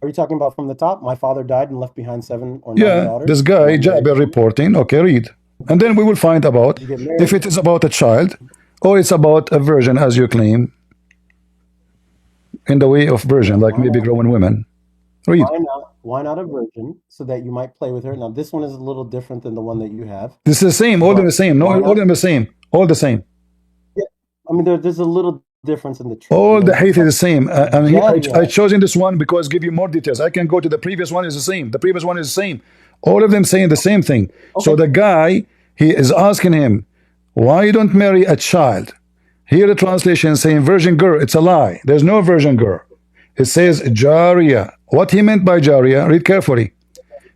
B: Are you talking about from the top? My father died and left behind 7 or 9
A: Yeah,
B: daughters.
A: this guy Jabir reporting. Okay, read, and then we will find about
B: You get married.
A: if it is about a child or it's about a virgin, as you claim, in the way of virgin, like maybe growing women. Read.
B: Why not? Why not a virgin so that you might play with her? Now, this one is a little different than the one that you have.
A: This is the same. All them the same. No,
B: Why
A: all
B: not?
A: them the same. All the same.
B: Yeah, I mean, there's a little difference in the
A: All the
B: translation.
A: hadith is the same. And I
B: Jariya.
A: chosen this one because give you more details. I can go to the previous one is the same. The previous one is the same. All of them saying the same thing. So
B: Okay.
A: the guy, he is asking him, why you don't marry a child? Here the translation saying virgin girl. It's a lie. There's no virgin girl. It says jariya. What he meant by jariya, read carefully.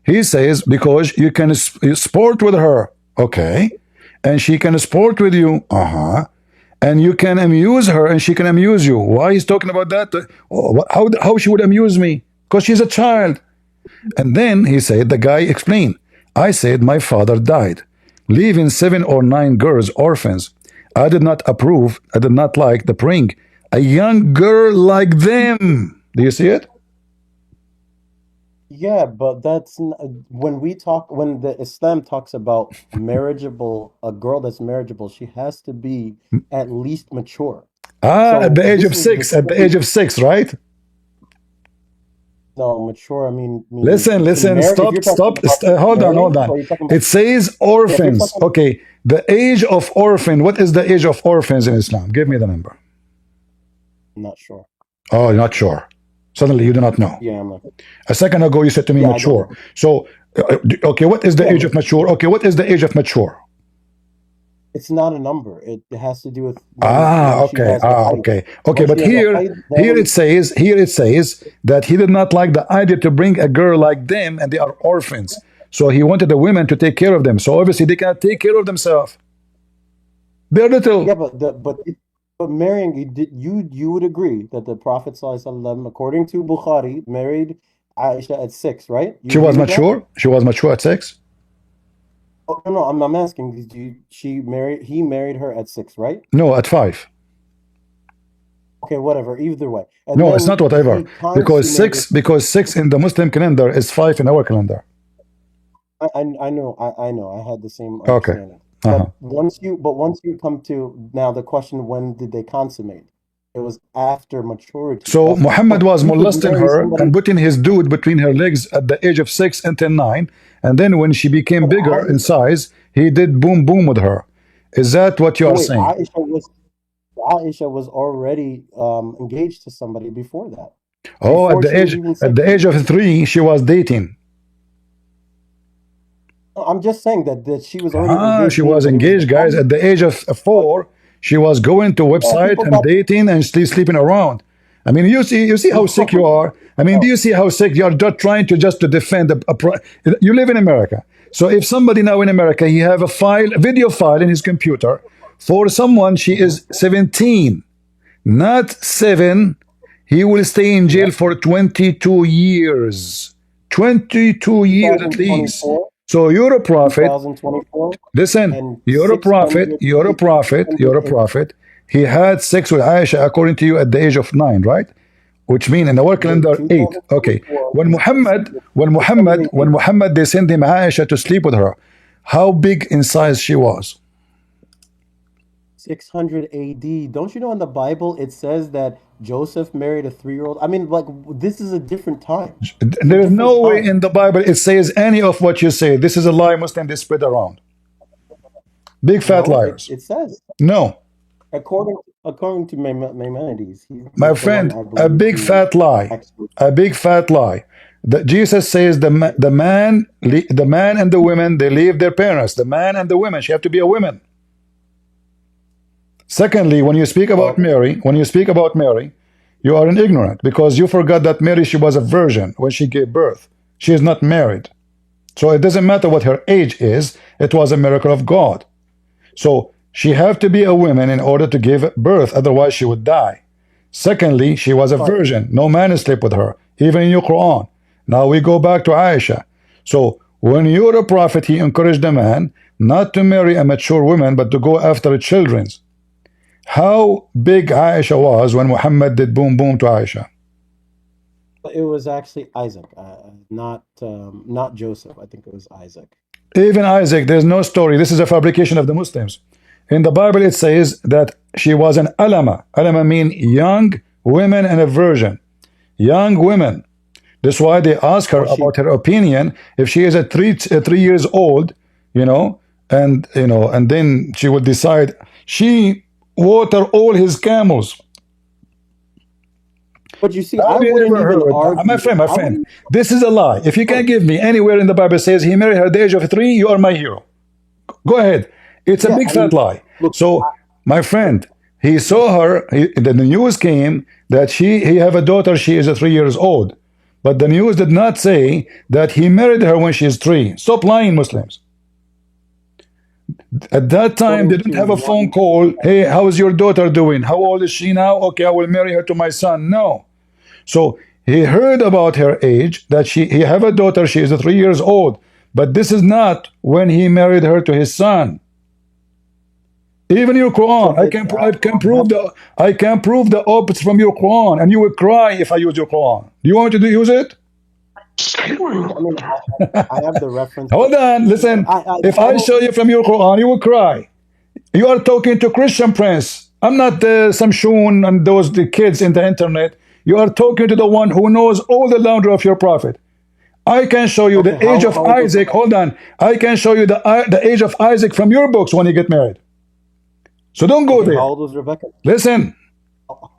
A: He says because you can sport with her. Okay. And she can sport with you. Uh-huh. And you can amuse her and she can amuse you. Why he's talking about that? How she would amuse me? Because she's a child. And then he said, the guy explained, I said my father died, leaving 7 or 9 girls orphans. I did not approve, I did not like the bring a young girl like them. Do you see it?
B: Yeah, but when the Islam talks about marriageable, a girl that's marriageable, she has to be at least mature.
A: Ah,
B: So
A: at the age
B: this
A: of
B: is
A: 6,
B: the
A: at the
B: same.
A: age of 6, right?
B: No, mature. I mean,
A: Listen,
B: to
A: listen,
B: marry. If you're talking about
A: hold on, hold
B: marriage,
A: on.
B: or you're talking about,
A: It says
B: yeah, if you're
A: orphans.
B: talking,
A: Okay, the age of orphan. What is the age of orphans in Islam? Give me the number.
B: I'm not sure.
A: Oh, you're not sure. Suddenly you do not know.
B: Yeah, I'm not.
A: A second ago you said to me
B: Yeah, I don't
A: mature.
B: know.
A: So, okay, what is the
B: Yeah,
A: age of mature? Okay, what is the age of mature?
B: it's not a number. It has to do with
A: Ah,
B: when she
A: okay.
B: has her
A: Ah,
B: height.
A: okay. Okay,
B: Once
A: but
B: she has a
A: here
B: height,
A: here
B: then
A: it says that he did not like the idea to bring a girl like them and they are orphans. So he wanted the women to take care of them. So obviously they cannot take care of themselves. They're
B: yeah,
A: little.
B: but But marrying, you would agree that the Prophet ﷺ, according to Bukhari, married Aisha at 6, right? You
A: She
B: agree
A: was
B: with that?
A: mature. She was mature at 6.
B: Oh, no, no, I'm asking. He married her at 6, right?
A: No, at 5.
B: Okay, whatever. Either way, and
A: No, it's not
B: then
A: whatever.
B: he
A: Because six in the Muslim calendar is 5 in our calendar.
B: I know. I had the same
A: Okay.
B: understanding.
A: Uh-huh.
B: But once you come to now the question, when did they consummate? It was after maturity.
A: So
B: That's my
A: Muhammad
B: point.
A: was
B: You could
A: molesting
B: marry
A: her and
B: somebody,
A: putting his dude between her legs at the age of 6 until 9, and then when she became
B: but
A: bigger in size, he did boom boom with her. Is that what you
B: but
A: are
B: wait,
A: saying?
B: Aisha was already engaged to somebody before that.
A: Oh,
B: Before she was even
A: at
B: 6.
A: the age of 3, she was dating.
B: I'm just saying that she was already engaged,
A: She
B: meaning
A: was
B: that it was
A: engaged, guys.
B: long.
A: At the age of
B: But
A: 4, she was going to website
B: people
A: and
B: got
A: dating and sleeping around. I mean, you see how sick you are. I mean, do
B: no,
A: you see how sick you are? Just trying to defend you live in America. So if somebody now in America, he have a video file in his computer for someone, she
B: mhm.
A: is 17, not 7. He will stay in jail
B: Yep,
A: for 22 years. 22 years at least.
B: 2024,
A: So you're a prophet.
B: 2024,
A: Listen,
B: and
A: you're a prophet, you're a prophet, you're a
B: 680.
A: prophet. He had sex with Aisha according to you at the age of 9, right? Which mean in our calendar 8. Okay.
B: 2024 is
A: When
B: 680.
A: Muhammad they sent him Aisha to sleep with her, how big in size she was?
B: 600 AD. Don't you know in the Bible it says that Joseph married a 3-year-old? I mean, like, this is a different time. It's a
A: There is
B: different
A: no way
B: time.
A: in the Bible it says any of what you say. This is a lie Muslim they spread around. Big fat
B: No,
A: liars.
B: it says
A: No,
B: according to Maimonides,
A: my
B: he's the one
A: friend,
B: I
A: a
B: believe
A: big
B: who
A: fat lie.
B: expert.
A: A big fat lie. Jesus says the man and the women they leave their parents. The man and the women. She have to be a woman. Secondly,
B: Well,
A: When you speak about Mary, you are an ignorant because you forgot that Mary she was a virgin when she gave birth. She is not married. So it doesn't matter what her age is. It was a miracle of God. So she have to be a woman in order to give birth, otherwise she would die. Secondly, she was a
B: but
A: virgin. No man slept with her, even in your Quran. Now we go back to Aisha. So when you're a prophet, he encouraged a man not to marry a mature woman, but to go after children's. How big Aisha was when Muhammad did boom boom to Aisha?
B: it was actually Isaac, not Joseph. I think it was Isaac.
A: Even Isaac, there's no story. This is a fabrication of the Muslims. In the Bible, it says that she was an alama. Alama mean young women and a virgin. Young women. That's why they ask her
B: Was she?
A: about her opinion if she is a 3 years old, you know, and then she will decide. She water all his camels.
B: But you see, I
A: Have you
B: wouldn't
A: ever
B: even
A: heard?
B: argue.
A: My
B: I
A: friend,
B: wouldn't.
A: this is a lie. If you
B: Oh,
A: can't give me anywhere in the Bible says he married her at the age of 3, you are my hero. Go ahead. It's a
B: yeah.
A: big
B: I
A: fat
B: mean,
A: lie.
B: look.
A: So, my friend, he saw her. The news came that he have a daughter. She is a 3 years old, but the news did not say that he married her when she is 3. Stop lying, Muslims. At that time, they
B: According
A: didn't
B: to
A: have a phone
B: one,
A: call. Hey, how is your daughter doing? How old is she now? Okay, I will marry her to my son. No. So he heard about her age that he have a daughter. She is a 3 years old, but this is not when he married her to his son. Even your
B: so
A: Quran,
B: it. I have.
A: I can prove the opposite from your Quran, and you will cry if I use your Quran. Do you want me to use it?
B: I mean, I have the reference, but
A: Hold on, listen.
B: the
A: If I
B: Bible.
A: show you from your Quran, you will cry. You are talking to Christian Prince. I'm not some Shun and the kids in the internet. You are talking to the one who knows all the laundry of your prophet. I can show you
B: Okay,
A: the age of
B: how old was
A: Isaac.
B: Rebecca?
A: Hold on. I can show you the age of Isaac from your books when you get married. So don't go
B: Okay, how
A: there.
B: old was Rebecca?
A: Listen,
B: Oh,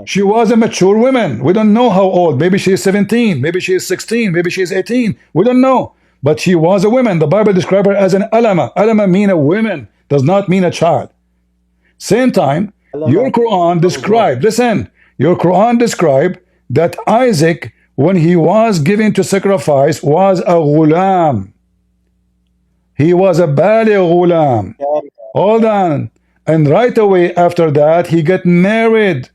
A: she
B: Rebecca.
A: was a mature woman. We don't know how old. Maybe she is 17. Maybe she is 16. Maybe she is 18. We don't know. But she was a woman. The Bible describes her as an alama. Alama mean a woman. Does not mean a child. Same time, your
B: Elama
A: Quran
B: was what?
A: described, listen, your Quran described that Isaac, when he was given to sacrifice, was a ghulam. He was a bali ghulam.
B: Daddy.
A: Hold on. and right away after that he get married.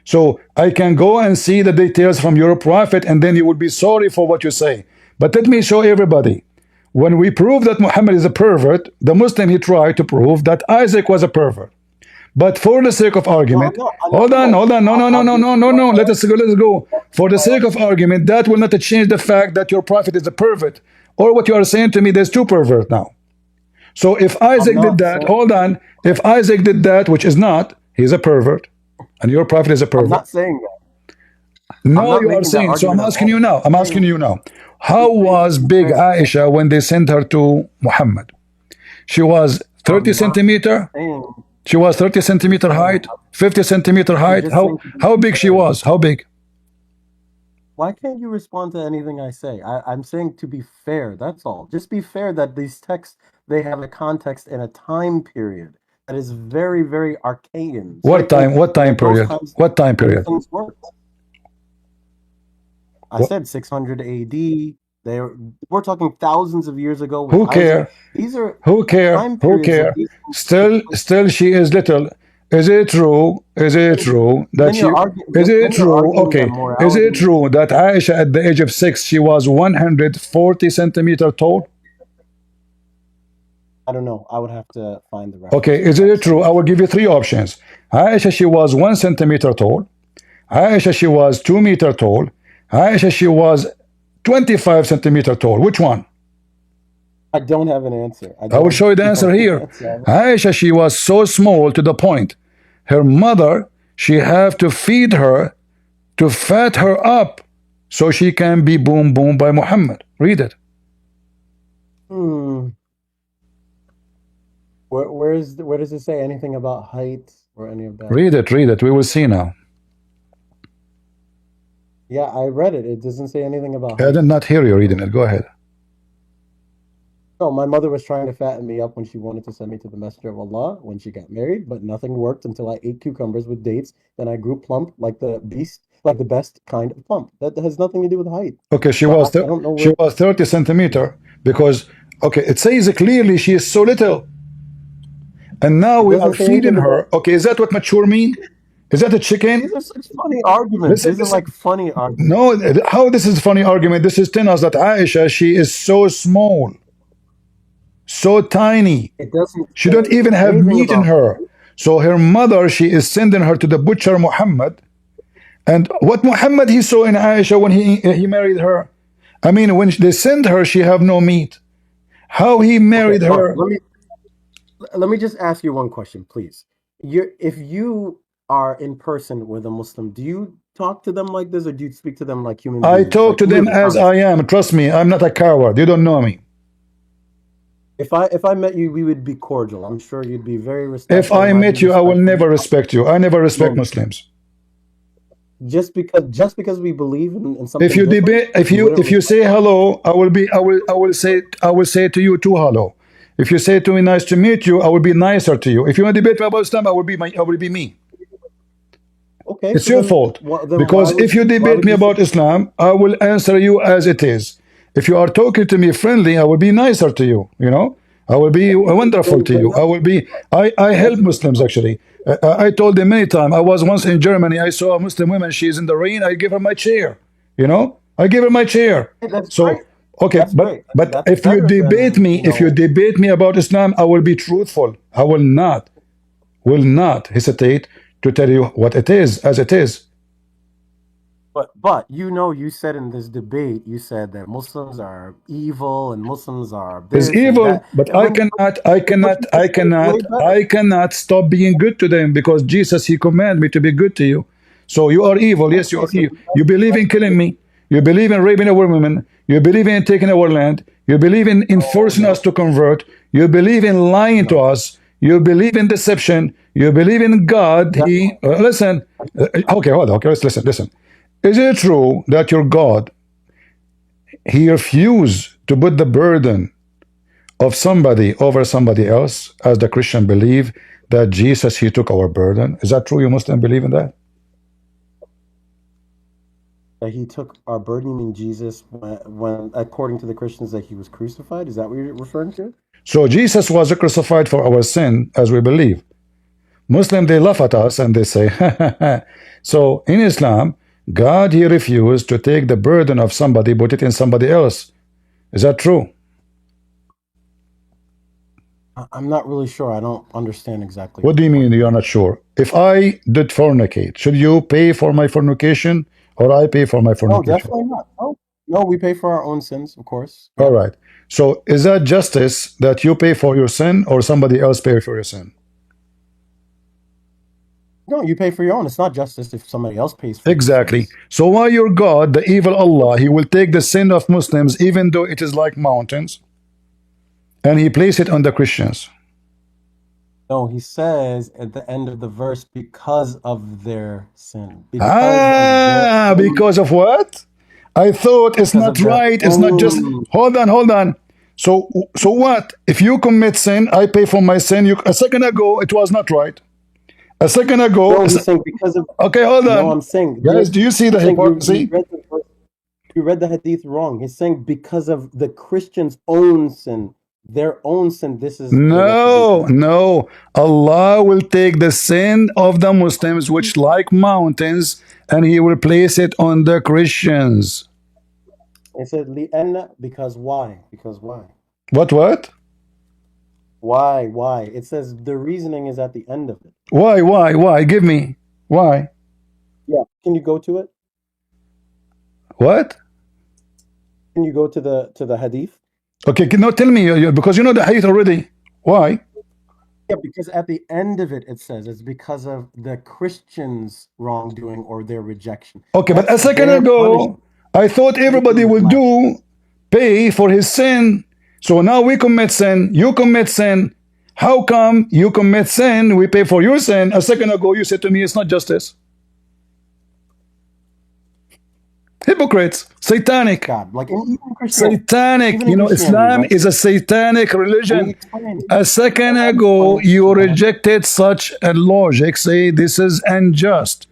A: So I can go and see the details from your prophet, and then you will be sorry for what you say. But let me show everybody. When we prove that Muhammad is a pervert, the Muslim he tried to prove that Isaac was a pervert. But for the sake of
B: No,
A: argument,
B: I'm not.
A: hold on, no, no, no,
B: I'll
A: no,
B: give
A: no,
B: you
A: no,
B: one
A: no. Let us go, let's go. For the sake
B: more.
A: of argument, that will not change the fact that your prophet is a pervert. Or what you are saying to me, there's two perverts now. So if
B: I'm
A: Isaac did
B: not
A: that,
B: saying.
A: hold on. If Isaac did that, which is not, he's a pervert, and your prophet is a
B: I'm
A: pervert.
B: not saying that. I'm
A: No,
B: not
A: you are
B: making that
A: saying. So I'm
B: argument at
A: asking you
B: all.
A: now. I'm asking you now. How was
B: I'm
A: big
B: saying
A: Aisha when they sent her to Muhammad? She was 30
B: I'm not
A: centimeter.
B: saying.
A: She was 30 centimeter
B: Saying.
A: height, 50 centimeter
B: I'm
A: height.
B: just saying to be
A: How big she
B: fair.
A: was? How big?
B: Why can't you respond to anything I say? I'm saying to be fair. That's all. Just be fair that these texts they have a context and a time period that is very, very arcane.
A: What
B: Certain
A: time? What time
B: those
A: period?
B: times
A: What time
B: certain
A: period?
B: things worked. I
A: What?
B: said 600 AD. We're talking thousands of years ago with
A: Who
B: Isaac.
A: care?
B: These are
A: Who care?
B: time
A: Who
B: periods that
A: care?
B: these things took
A: Still,
B: place.
A: still, she is little. Is it true? Is it true that
B: Then
A: she?
B: you're arguing.
A: Is it
B: Then you're
A: true?
B: arguing that
A: Okay. Is it
B: morality.
A: true that Aisha at the age of 6 she was 140 centimeter tall?
B: I don't know. I would have to find the reference
A: Okay.
B: for
A: Is
B: that.
A: it true? I will give you three options. Aisha she was 1 centimeter tall. Aisha she was 2 meter tall. Aisha she was 25 centimeter tall. Which one?
B: I don't have an answer. I
A: I will
B: don't
A: show you the answer
B: know the
A: here.
B: answer.
A: Aisha, she was so small to the point. Her mother, she have to feed her to fat her up so she can be boom boom by Muhammad. Read it.
B: Hmm. Where does it say anything about height or any of that?
A: Read it. Read it. We will see now.
B: Yeah, I read it. It doesn't say anything about
A: I
B: height.
A: did not hear you reading it. Go ahead.
B: No, my mother was trying to fatten me up when she wanted to send me to the Messenger of Allah when she got married, but nothing worked until I ate cucumbers with dates. Then I grew plump like the beast, like the best kind of plump. That has nothing to do with height.
A: Okay, she
B: So
A: was
B: I don't know
A: she
B: where.
A: was 30 centimeter because okay, it says clearly she is so little. And now
B: It
A: we are
B: doesn't say
A: feeding
B: anything about.
A: her. Okay, is that what mature mean? Is that a chicken?
B: These are such funny arguments.
A: Listen,
B: These are
A: listen.
B: like funny arguments.
A: No, how this is funny argument? This is telling us that Aisha, she is so small, so tiny.
B: It doesn't
A: She don't
B: say
A: even have
B: anything
A: meat in
B: about
A: her. So her mother, she is sending her to the butcher Muhammad. And what Muhammad he saw in Aisha when he married her? I mean, when they send her, she have no meat. How he
B: Okay,
A: married
B: all right.
A: her?
B: Let me just ask you one question, please. If you are in person with a Muslim, do you talk to them like this, or do you speak to them like human
A: I
B: beings,
A: talk
B: like
A: to them
B: really
A: as I
B: honest?
A: am. Trust me, I'm not a coward. You don't know me.
B: If I met you, we would be cordial. I'm sure you'd be very
A: If
B: respectful,
A: I
B: and I'd be
A: met you, I will
B: respectful.
A: never respect you. I never respect
B: No,
A: Muslims.
B: just because we believe in
A: If
B: something
A: you
B: different,
A: debate, if
B: you
A: you
B: wouldn't
A: if you
B: respect
A: say
B: us.
A: hello, I will say to you too hello. If you say to me nice to meet you, I will be nicer to you. If you want to debate me about Islam, I will be me.
B: Okay,
A: It's
B: so
A: your fault
B: then
A: because if you
B: why
A: debate
B: would
A: me
B: you say?
A: about Islam, I will answer you as it is. If you are talking to me friendly, I will be nicer to you. You know, I will be wonderful to you.
B: Then
A: I will be. I help
B: that's
A: Muslims actually. I told them many times. I was once in Germany. I saw a Muslim woman. She's in the rain. I give her my chair. You know, I give her my chair.
B: that's great.
A: So okay,
B: That's
A: but
B: great.
A: but
B: That's
A: if you
B: better
A: debate
B: than
A: me, if you debate me about Islam, I will be truthful. I will not hesitate to tell you what it is as it is.
B: But you said in this debate, you said that Muslims are evil and Muslims are
A: Is
B: this and
A: evil,
B: that.
A: but
B: And
A: I
B: when
A: cannot, I
B: what
A: cannot,
B: you
A: I
B: just said is way
A: cannot,
B: better.
A: I cannot stop being good to them because Jesus, He commanded me to be good to you. So you are evil. Yes, you
B: Okay,
A: are
B: so
A: evil. You believe in killing me. You believe in raping our women. You believe in taking our land. You believe in
B: no,
A: forcing us
B: no,
A: to convert. You believe in lying to
B: no.
A: us. You believe in deception. You believe in God.
B: That's
A: Listen. Okay, hold on. Okay, let's listen. Listen. Is it true that your God, He refused to put the burden of somebody over somebody else, as the Christian believe that Jesus, He took our burden? Is that true? You Muslim believe in that?
B: that he took our burden, you mean Jesus, when according to the Christians that he was crucified? Is that what you're referring to?
A: So Jesus was crucified for our sin, as we believe. Muslim, they laugh at us and they say, so in Islam, God, he refused to take the burden of somebody, put it in somebody else. Is that true?
B: I'm not really sure. I don't understand exactly
A: What do you
B: what
A: mean
B: you
A: you're
B: mean.
A: not sure? If I did fornicate, should you pay for my fornication or I pay for my
B: No,
A: fornication?
B: definitely not. No, no, we pay for our own sins, of course.
A: All
B: Yeah.
A: right. So is that justice that you pay for your sin or somebody else pay for your sin?
B: No, you pay for your own. It's not justice if somebody else pays for your
A: Exactly.
B: sins.
A: So why your God, the evil Allah, he will take the sin of Muslims even though it is like mountains and he place it on the Christians?
B: No, he says at the end of the verse, because of their sin, because of their
A: Ah,
B: own,
A: because of what? I thought it's
B: because
A: not
B: of their
A: right. It's not just.
B: own.
A: Hold on, hold on. So what? If you commit sin, I pay for my sin. A second ago, it was not right. A second ago,
B: No, he's saying because of.
A: okay, hold
B: No,
A: on,
B: I'm saying
A: guys. Do you see the
B: I'm saying you
A: hypocrisy?
B: read the verse, you read the hadith wrong. He's saying because of the Christians' own sin, their own sin. This is the
A: No,
B: retribution.
A: no. Allah will take the sin of the Muslims, which like mountains, and He will place it on the Christians.
B: It said li'anna, because why? Because why?
A: What? What?
B: Why? Why? It says the reasoning is at the end of it.
A: Why? Why? Why? Give me. Why?
B: Yeah. Can you go to it?
A: What?
B: Can you go to the hadith?
A: Okay, no, tell me, because you know the hadith already. Why?
B: Yeah, because at the end of it, it says it's because of the Christians' wrongdoing or their rejection.
A: Okay, but
B: That's
A: a second
B: their
A: ago,
B: punishment.
A: I thought everybody
B: Taking
A: would
B: life.
A: pay for his sin. So now we commit sin, you commit sin. How come you commit sin, we pay for your sin? A second ago, you said to me, it's not justice. Hypocrites, satanic,
B: God, like even Christianity,
A: satanic.
B: even
A: You
B: in
A: know,
B: Christianity,
A: Islam
B: right?
A: is a satanic
B: Let me
A: religion.
B: explain.
A: A second
B: Go ahead,
A: ago,
B: explain.
A: you
B: Go ahead.
A: rejected such a logic, say this is unjust.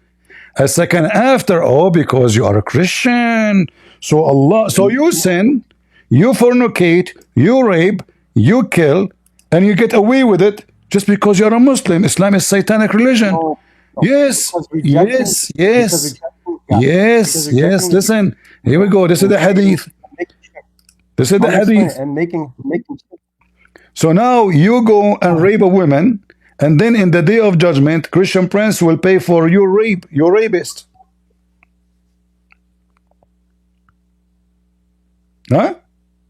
A: A second after, oh, because you are a Christian. So Allah, so you sin, you fornicate, you rape, you kill, and you get away with it just because you're a Muslim. Islam is satanic religion.
B: No, no,
A: Yes,
B: because rejecting,
A: yes,
B: because
A: yes,
B: rejecting God, because
A: yes,
B: rejecting
A: yes.
B: the
A: Listen, here we go. This is
B: and
A: the hadith.
B: making,
A: This is the
B: let me explain it,
A: hadith.
B: and making
A: So now you go and rape a woman, and then in the day of judgment, Christian prince will pay for your rape, your rapist. Huh?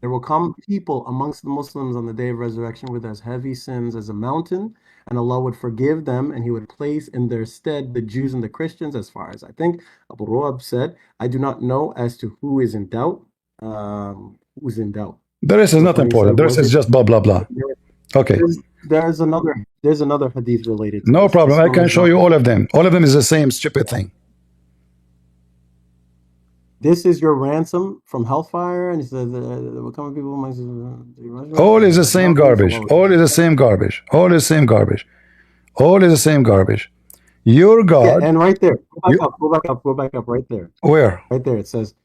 B: there will come people amongst the Muslims on the day of resurrection with as heavy sins as a mountain, and Allah would forgive them, and He would place in their stead the Jews and the Christians, as far as I think Abu Ruab said. I do not know as to who is in doubt. Who's in doubt?
A: The rest is
B: So
A: not
B: far, he said,
A: important. The rest
B: was
A: is
B: it?
A: just blah blah blah. Okay,
B: There's another hadith related to
A: no
B: this.
A: problem.
B: This
A: I
B: one
A: can
B: is
A: show
B: not.
A: you all of them. All of them is the same stupid thing.
B: This is your ransom from hellfire, and he said, "There will come people amongst
A: All is the
B: like
A: same
B: mountains."
A: garbage. All is the same garbage. All is the same garbage. All is the same garbage. Your
B: Yeah,
A: God,
B: and right there, go back
A: you,
B: up, go back up, go back up, right there,
A: where?
B: right there. It says,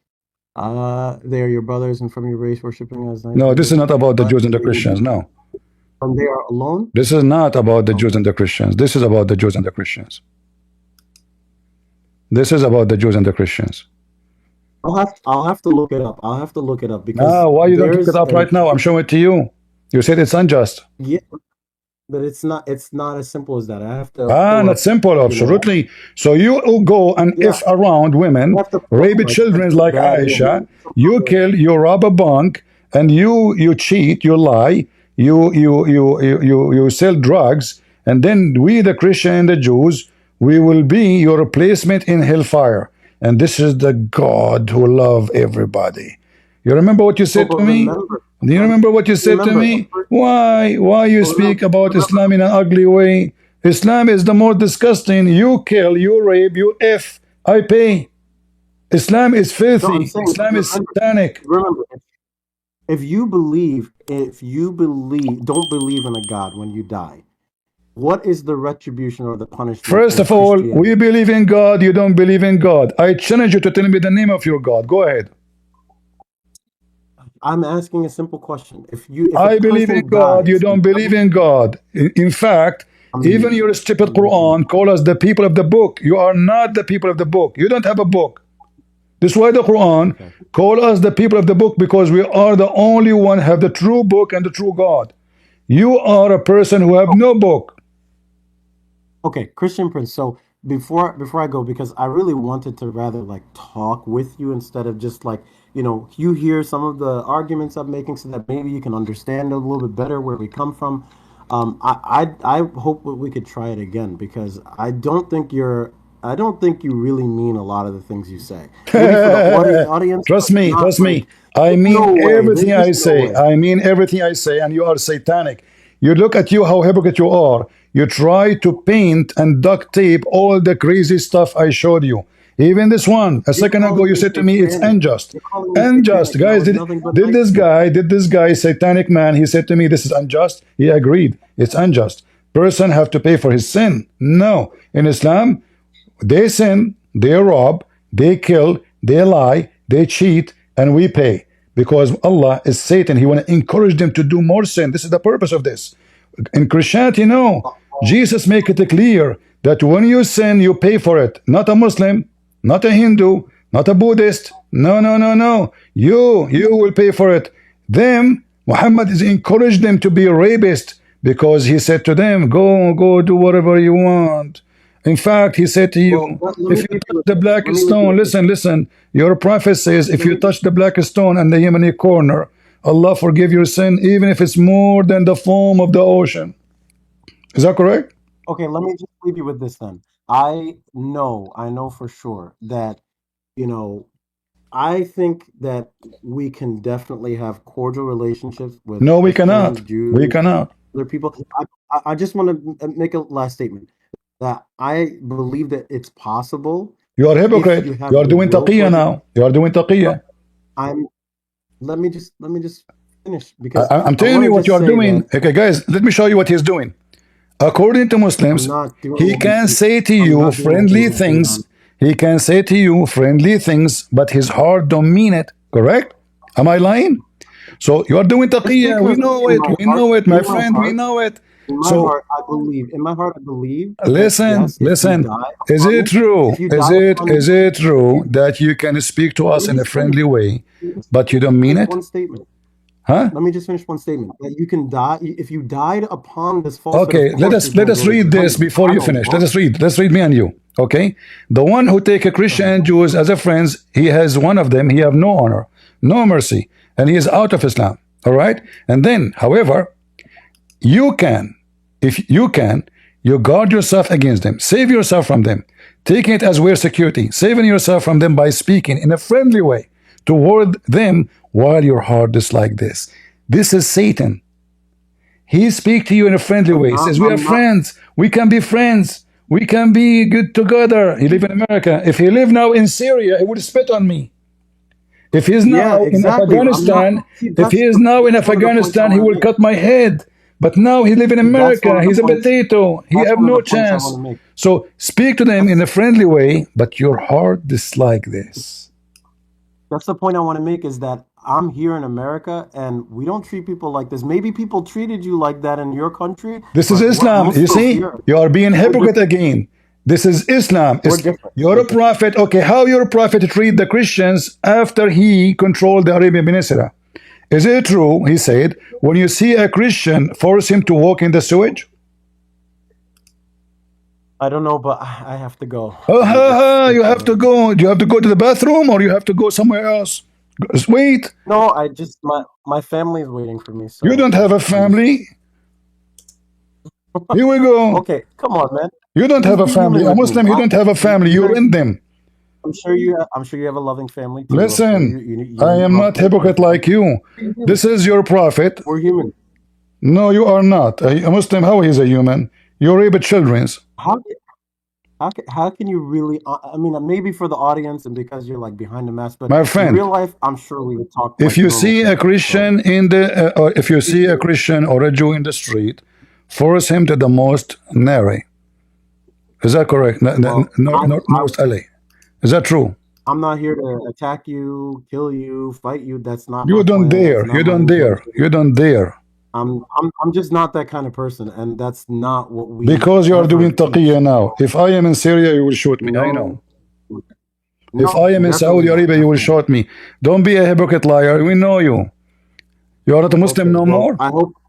B: they are your brothers and from your race, worshiping as
A: No, this is not about the
B: but
A: Jews and the
B: they will be
A: Christians. No,
B: from they are alone.
A: this is not about the Jews
B: Okay,
A: and the Christians. This is about the Jews and the Christians. This is about the Jews and the Christians.
B: I'll have to look it up. I'll have to look it up because
A: Ah, why you don't look it
B: there's
A: up
B: a
A: right now? I'm showing it to you. You said it's unjust.
B: yeah, but it's not as simple as that. I have to
A: Ah,
B: pull
A: not
B: up,
A: simple, absolutely. So you go and
B: yeah,
A: if around
B: I
A: women,
B: have to pull
A: rape
B: up like
A: children like
B: bad
A: Aisha, you
B: image.
A: kill, you rob a bank, and you cheat, you lie, you sell drugs, and then we, the Christian and the Jews, we will be your replacement in hellfire. And this is the God who love everybody. You remember what you
B: Oh,
A: said
B: but
A: to me? Do you remember what you said to
B: remember,
A: me? Why you speak about
B: remember,
A: Islam in an ugly way? Islam is the more disgusting. You kill, you rape, you F. I pay. Islam is
B: no, I'm
A: filthy.
B: saying,
A: Islam is satanic.
B: remember, if you believe, don't believe in a God when you die, what is the retribution or the punishment
A: First
B: in
A: of all,
B: Christianity?
A: we believe in God. You don't believe in God. I challenge you to tell me the name of your God. Go ahead.
B: I'm asking a simple question. If a
A: I believe in
B: person
A: God. You
B: dies,
A: don't believe in God. In fact,
B: I
A: Even
B: mean,
A: your stupid Quran call us the people of the book. You are not the people of the book. You don't have a book. This is why the Quran
B: okay.
A: call us the people of the book, because we are the only one have the true book and the true God. You are a person who have no book.
B: Okay, Christian Prince. So before I go, because I really wanted to rather like talk with you instead of just like, you hear some of the arguments I'm making so that maybe you can understand a little bit better where we come from. I hope that we could try it again because I don't think you really mean a lot of the things you say. Maybe for the audience, but not
A: Trust me.
B: like
A: I
B: there's
A: mean
B: no way. There's
A: everything I
B: just no
A: say.
B: way.
A: I mean everything I say, and you are satanic. You look at you, how hypocrite you are. You try to paint and duct tape all the crazy stuff I showed you. Even this one, a
B: You're
A: second ago,
B: calling
A: you
B: me
A: said to me it's
B: satanic.
A: unjust.
B: You're calling me
A: Unjust,
B: satanic, and that
A: guys.
B: was
A: Did
B: nothing but
A: did
B: nice
A: this
B: things.
A: guy, did this guy, satanic man? He said to me, "This is unjust." He agreed. It's unjust. Person have to pay for his sin. No, in Islam, they sin, they rob, they kill, they lie, they cheat, and we pay. Because Allah is Satan. He want to encourage them to do more sin. This is the purpose of this. In Christianity, no. Jesus make it clear that when you sin, you pay for it. Not a Muslim, not a Hindu, not a Buddhist. No, no, no, no. You will pay for it. Them, Muhammad is encouraged them to be rapists because he said to them, go do whatever you want. In fact, he said to
B: Well,
A: you,
B: let
A: if
B: me
A: you
B: leave you
A: touch
B: with
A: the
B: this.
A: black
B: Let me leave you
A: stone,
B: with this.
A: listen, your prophet says, if
B: Let
A: you
B: me
A: touch the black stone and the Yemeni corner, Allah forgive your sin, even if it's more than the foam of the ocean. Is that correct?
B: Okay, let me just leave you with this then. I know for sure that, you know, I think that we can definitely have cordial relationships with
A: No, we
B: Christians,
A: cannot. We
B: Jews,
A: cannot.
B: other people. I just want to make a last statement that I believe that it's possible
A: You are a
B: if you
A: hypocrite. You
B: have
A: are doing
B: goodwill
A: taqiyya
B: towards it.
A: now. You are doing
B: No,
A: taqiyya.
B: I'm let me just finish because
A: I'm
B: I
A: telling
B: want
A: you
B: to
A: what you
B: just
A: are
B: say
A: doing.
B: that
A: Okay, guys, let me show you what he's doing. According to
B: I'm
A: Muslims,
B: not doing
A: he
B: what
A: can say to
B: I'm
A: you
B: not doing what
A: friendly
B: you're saying on.
A: things. He can say to you friendly things, but his heart don't mean it. Correct? Am I lying? So you are doing
B: Just
A: taqiyya. We
B: because
A: know
B: in
A: it.
B: my
A: We
B: heart,
A: know it, my
B: in my
A: friend. We
B: heart,
A: know it.
B: in my
A: So
B: heart, I believe. In my heart, I believe that
A: listen,
B: yes, if you
A: listen.
B: die
A: Is
B: upon
A: it
B: it,
A: true?
B: if you die upon,
A: Is it true that you can speak to
B: let
A: us
B: me
A: in a
B: just finish.
A: friendly way,
B: Let me just
A: but you don't mean
B: finish
A: it?
B: one statement.
A: Huh?
B: Let me just finish one statement. That you can die if you died upon this falsehood. Of
A: Okay,
B: course, you're
A: let
B: going to
A: us
B: go to
A: read this
B: Jahannam.
A: before
B: I
A: you
B: don't
A: finish. Let
B: want.
A: us read. Let's read me and you. Okay, the one who take a
B: Go ahead.
A: Christian and Jews as a friends, he has one of them. He have no honor, no mercy, and he is out of Islam. All right, and then, however, you can, if you can, you guard yourself against them, save yourself from them, taking it as we're security, saving yourself from them by speaking in a friendly way toward them while your heart is like this. This is Satan. He speak to you in a friendly way. He says, we are
B: I'm not.
A: friends. We can be friends. We can be good together. He live in America. If he live now in Syria, he would spit on me. If he's
B: Yeah,
A: now in
B: exactly. I'm not.
A: Afghanistan,
B: See,
A: if he is now in
B: that's one of the points I
A: Afghanistan, he
B: want to
A: will
B: make.
A: cut my head. But now he live in
B: See, that's one
A: America.
B: of the
A: He's a
B: points.
A: potato. He
B: That's
A: have
B: one of
A: no
B: the points I want
A: chance.
B: to make.
A: So speak to them in a
B: That's
A: friendly way, but your heart dislike this.
B: That's the point I want to make is that I'm here in America and we don't treat people like this. Maybe people treated you like that in your country,
A: This is
B: but what
A: Islam. You
B: Muslims
A: see,
B: here,
A: you are being
B: we're
A: hypocrite
B: different.
A: again. This is Islam.
B: We're different.
A: You're
B: We're
A: a
B: different.
A: prophet. Okay, how your prophet treat the Christians after he controlled the Arabian Peninsula? Is it true, he said, when you see a Christian, force him to walk in the sewage?
B: I don't know, but I have to go.
A: Oh, you
B: It's
A: have to go. Do you have to go to the bathroom or you have to go somewhere else? Wait,
B: no, I just my family is waiting for me,
A: you
B: so
A: don't have a
B: I'm just
A: family? Here we go.
B: okay. Come on, man.
A: You don't have
B: Just
A: a
B: be
A: family.
B: human
A: A
B: with me.
A: Muslim, you don't have a family.
B: You
A: You
B: guys,
A: rent them.
B: I'm sure you have a loving family too. I'm sure
A: Listen, I
B: you
A: am
B: love
A: not hypocrite
B: your
A: like
B: family.
A: you.
B: We're human.
A: This is your prophet.
B: We're human.
A: No, you are not. A Muslim, how is a human? You rape children.
B: How how can you really? I mean, maybe for the audience and because you're like behind the mask, but
A: My
B: in
A: friend,
B: real life, I'm sure we would talk
A: if
B: like
A: you
B: normal
A: see a
B: people. So
A: Christian in the, or if you see a Christian or a Jew in the street, force him to the most nary. Is that correct?
B: well,
A: North LA. Is that true?
B: I'm not here to attack you, kill you, fight you. That's not
A: You
B: my
A: don't
B: plan. That's
A: dare.
B: not
A: You
B: my
A: don't dare.
B: intention.
A: You don't dare.
B: I'm just not that kind of person, and that's not what we
A: Because you are doing
B: ever teach.
A: taqiyya now. If I am in Syria, you will shoot me. I know.
B: No,
A: If
B: no,
A: I am in
B: definitely
A: Saudi
B: not.
A: Arabia, you will
B: Definitely not.
A: shoot me. Don't be a hypocrite liar. We know you. You are not a Muslim
B: Okay,
A: no
B: well,
A: more?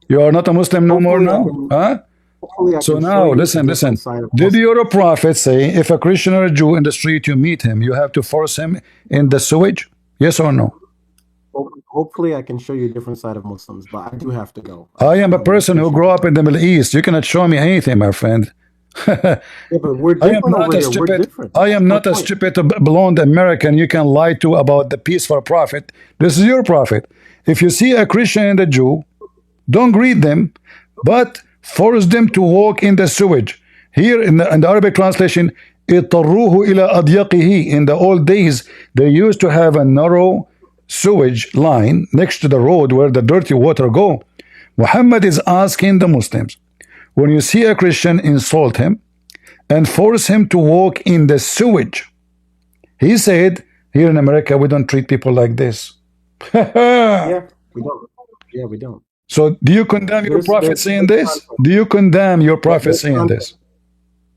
A: You are not a Muslim no more
B: hopefully I
A: now?
B: can,
A: Huh?
B: hopefully I
A: So
B: can show
A: now,
B: you a
A: listen,
B: different
A: listen.
B: side of
A: Did
B: Muslims.
A: your prophet say if a Christian or a Jew in the street you meet him, you have to force him in the sewage? Yes or no?
B: Hopefully I can show you a different side of Muslims, but I do have to go.
A: I am a
B: I
A: person who
B: appreciate
A: grew
B: the
A: up in
B: time.
A: the Middle East. You cannot show me anything, my friend. I
B: Yeah, but we're
A: am
B: different
A: not
B: over
A: a
B: here. We're
A: stupid.
B: different.
A: I
B: That's
A: am
B: my
A: not a
B: point.
A: stupid blonde American you can lie to about the peaceful prophet. This is your prophet. If you see a Christian and a Jew, don't greet them, but force them to walk in the sewage. Here in the Arabic translation, اضطروه إلى أضيقه. In the old days, they used to have a narrow sewage line next to the road where the dirty water go. Muhammad is asking the Muslims, when you see a Christian, insult him and force him to walk in the sewage. He said, here in America, we don't treat people like this.
B: Yeah, we don't. Yeah, we don't.
A: So do you condemn your prophet saying this? Do you condemn your prophet saying this?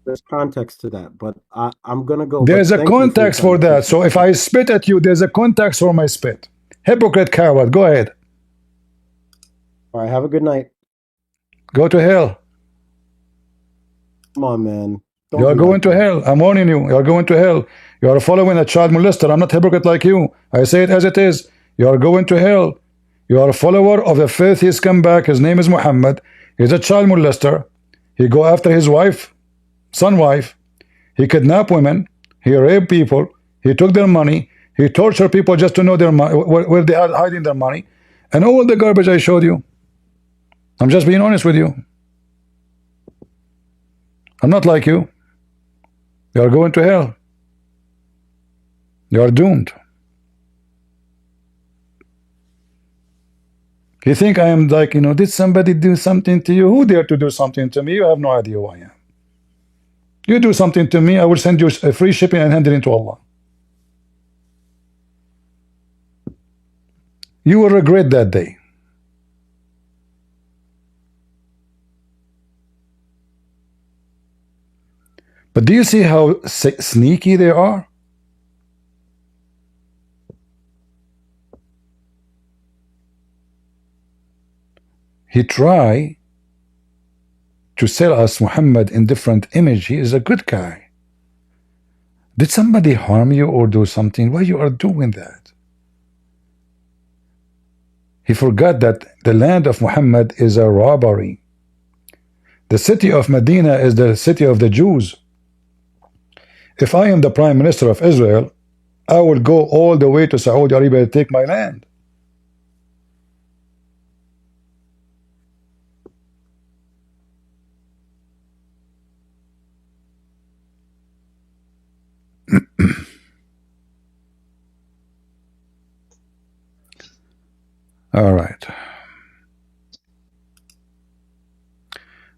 B: There's context to that, but I'm gonna go. But
A: There's a
B: thank you for your
A: context
B: time.
A: for
B: I
A: that.
B: appreciate
A: So
B: it.
A: if I spit at you, there's a context for my spit. Hypocrite coward, go ahead.
B: All right, have a good night.
A: Go to hell.
B: Come on, man. Don't
A: You are
B: be
A: going
B: like
A: to
B: that.
A: hell. I'm warning you. You are going to hell. You are following a child molester. I'm not hypocrite like you. I say it as it is. You are going to hell. You are a follower of a filthy scumbag. His name is Muhammad. He's a child molester. He go after his wife, son wife. He kidnapped women. He raped people. He took their money. He tortured people just to know their money, where they are hiding their money. And all the garbage I showed you. I'm just being honest with you. I'm not like you. You are going to hell. You are doomed. You think I am like, did somebody do something to you? Who dare to do something to me? You have no idea who I am. You do something to me, I will send you a free shipping and hand it into Allah. You will regret that day. But do you see how sneaky they are? He try to sell us Muhammad in different image. He is a good guy. Did somebody harm you or do something? Why you are doing that? He forgot that the land of Muhammad is a robbery. The city of Medina is the city of the Jews. If I am the prime minister of Israel, I will go all the way to Saudi Arabia to take my land. All right.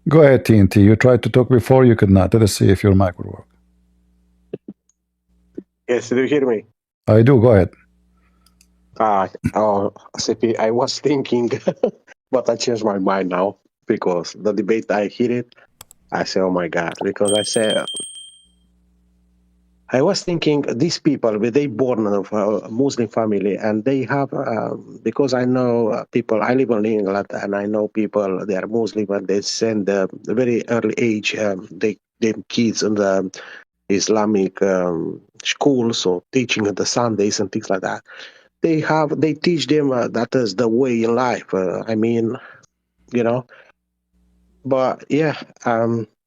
A: Go ahead, TNT. You tried to talk before, you could not. Let us see if your mic would work.
E: Yes, do you hear me?
A: I do. Go ahead.
E: CP, I was thinking, but I changed my mind now because the debate I hear it, I say, oh my God, because I was thinking these people, they born of a Muslim family and they have, because I know people, I live in England and I know people, they are Muslim and they send very early age, them kids in the Islamic schools, so teaching the Sundays and things like that. They teach them that is the way in life. I mean, you know. But yeah,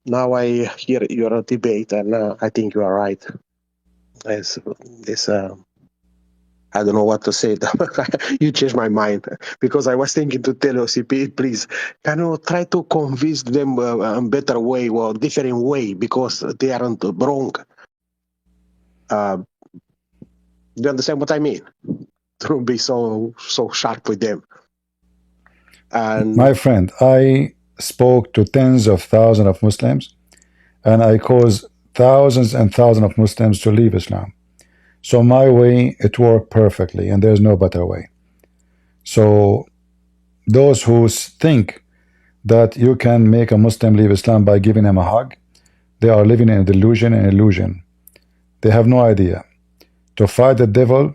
E: now I hear your debate, and I think you are right. This I don't know what to say. You changed my mind because I was thinking to tell OCP, please, can you try to convince them a better way or different way because they aren't wrong. Do you understand what I mean? Don't be so sharp with them. And
A: My friend, I spoke to tens of thousands of Muslims and I caused thousands and thousands of Muslims to leave Islam. So my way, it worked perfectly and there's no better way. So those who think that you can make a Muslim leave Islam by giving him a hug, they are living in a delusion and illusion. They have no idea. To fight the devil,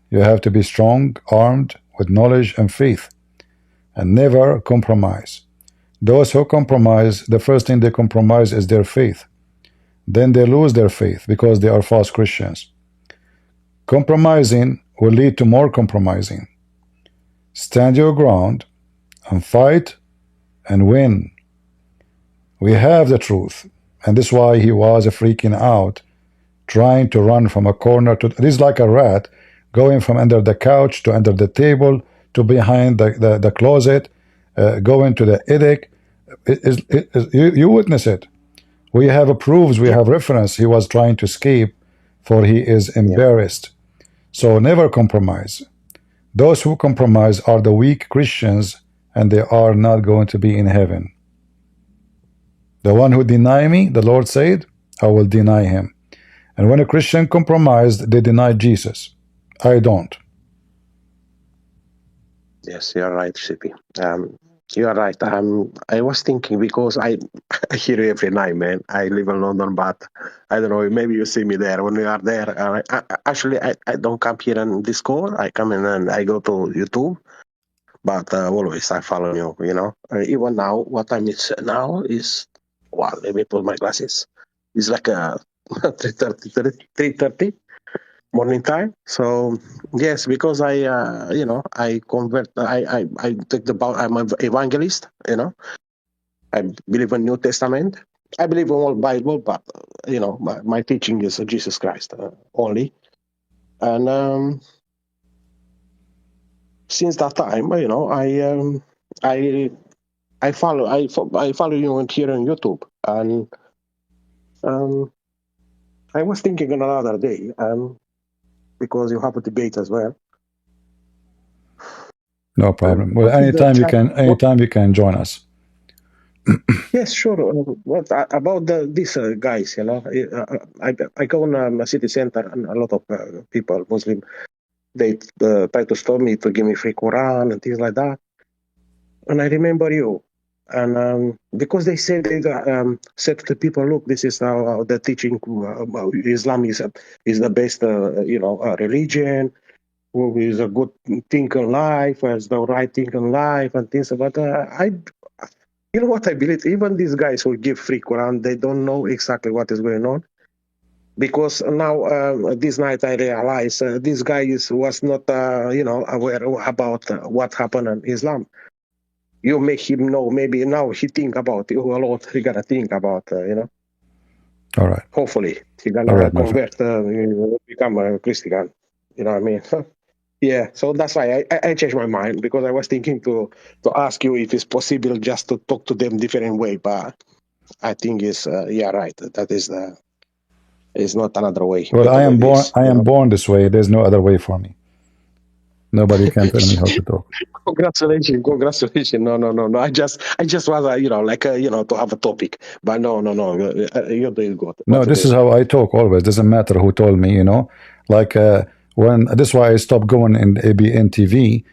A: you have to be strong, armed with knowledge and faith, and never compromise. Those who compromise, the first thing they compromise is their faith. Then they lose their faith because they are false Christians. Compromising will lead to more compromising. Stand your ground and fight and win. We have the truth, and this is why he was freaking out, trying to run from a corner to. It is like a rat going from under the couch to under the table to behind the closet, going to the attic. You witness it. We have proofs, we
E: Yeah,
A: have reference. He was trying to escape, for he is
E: yeah,
A: embarrassed. So never compromise. Those who compromise are the weak Christians, and they are not going to be in heaven. The one who deny me, the Lord said, I will deny him. And when a Christian compromised, they denied Jesus. I don't.
E: yes, you're right, CP. You are right. I was thinking because I, I hear you every night, man. I live in London, but I don't know. Maybe you see me there when we are there. Actually, I don't come here on Discord. I come in and I go to YouTube. But always I follow you. You know, even now, what time is now is. Well, let me put my glasses. It's like a 3:30 morning time. So yes, because I convert. I take the. I'm an evangelist. You know, I believe in New Testament. I believe in all Bible, but my teaching is Jesus Christ only. And since that time, I I follow you on here on YouTube, and um, I was thinking on another day, because you have a debate as well.
A: No problem. Well,
E: What is the chat? What?
A: anytime you can join us.
E: Yes, sure. What about these guys? I go in a city center, and a lot of people, Muslim, they try to stop me to give me free Quran and things like that. And I remember you. And because they said said to the people, look, this is how the teaching Islam is the best, religion, who is a good thing in life, has the right thing in life, and things. But you know what I believe? Even these guys who give free Quran, they don't know exactly what is going on. Because now, this night, I realized this guy was not, aware about what happened in Islam. You make him know. Maybe now he think about it a lot. He gonna think about,
A: All right.
E: hopefully he
A: All
E: gonna
A: right, my friend.
E: convert, become a Christian. You know what I mean? Yeah. So that's why I changed my mind, because I was thinking to ask you if it's possible just to talk to them different way. But I think it's yeah, right. That is not another way,
A: Well,
E: better way is,
A: I am born this way. There's no other way for me. Nobody can tell me how to talk.
E: Congratulations. No. I just was, to have a topic. But no. You're doing good.
A: No,
E: What it
A: this is
E: is.
A: how I talk always. Doesn't matter who told me, Like when this is why I stopped going in ABN TV.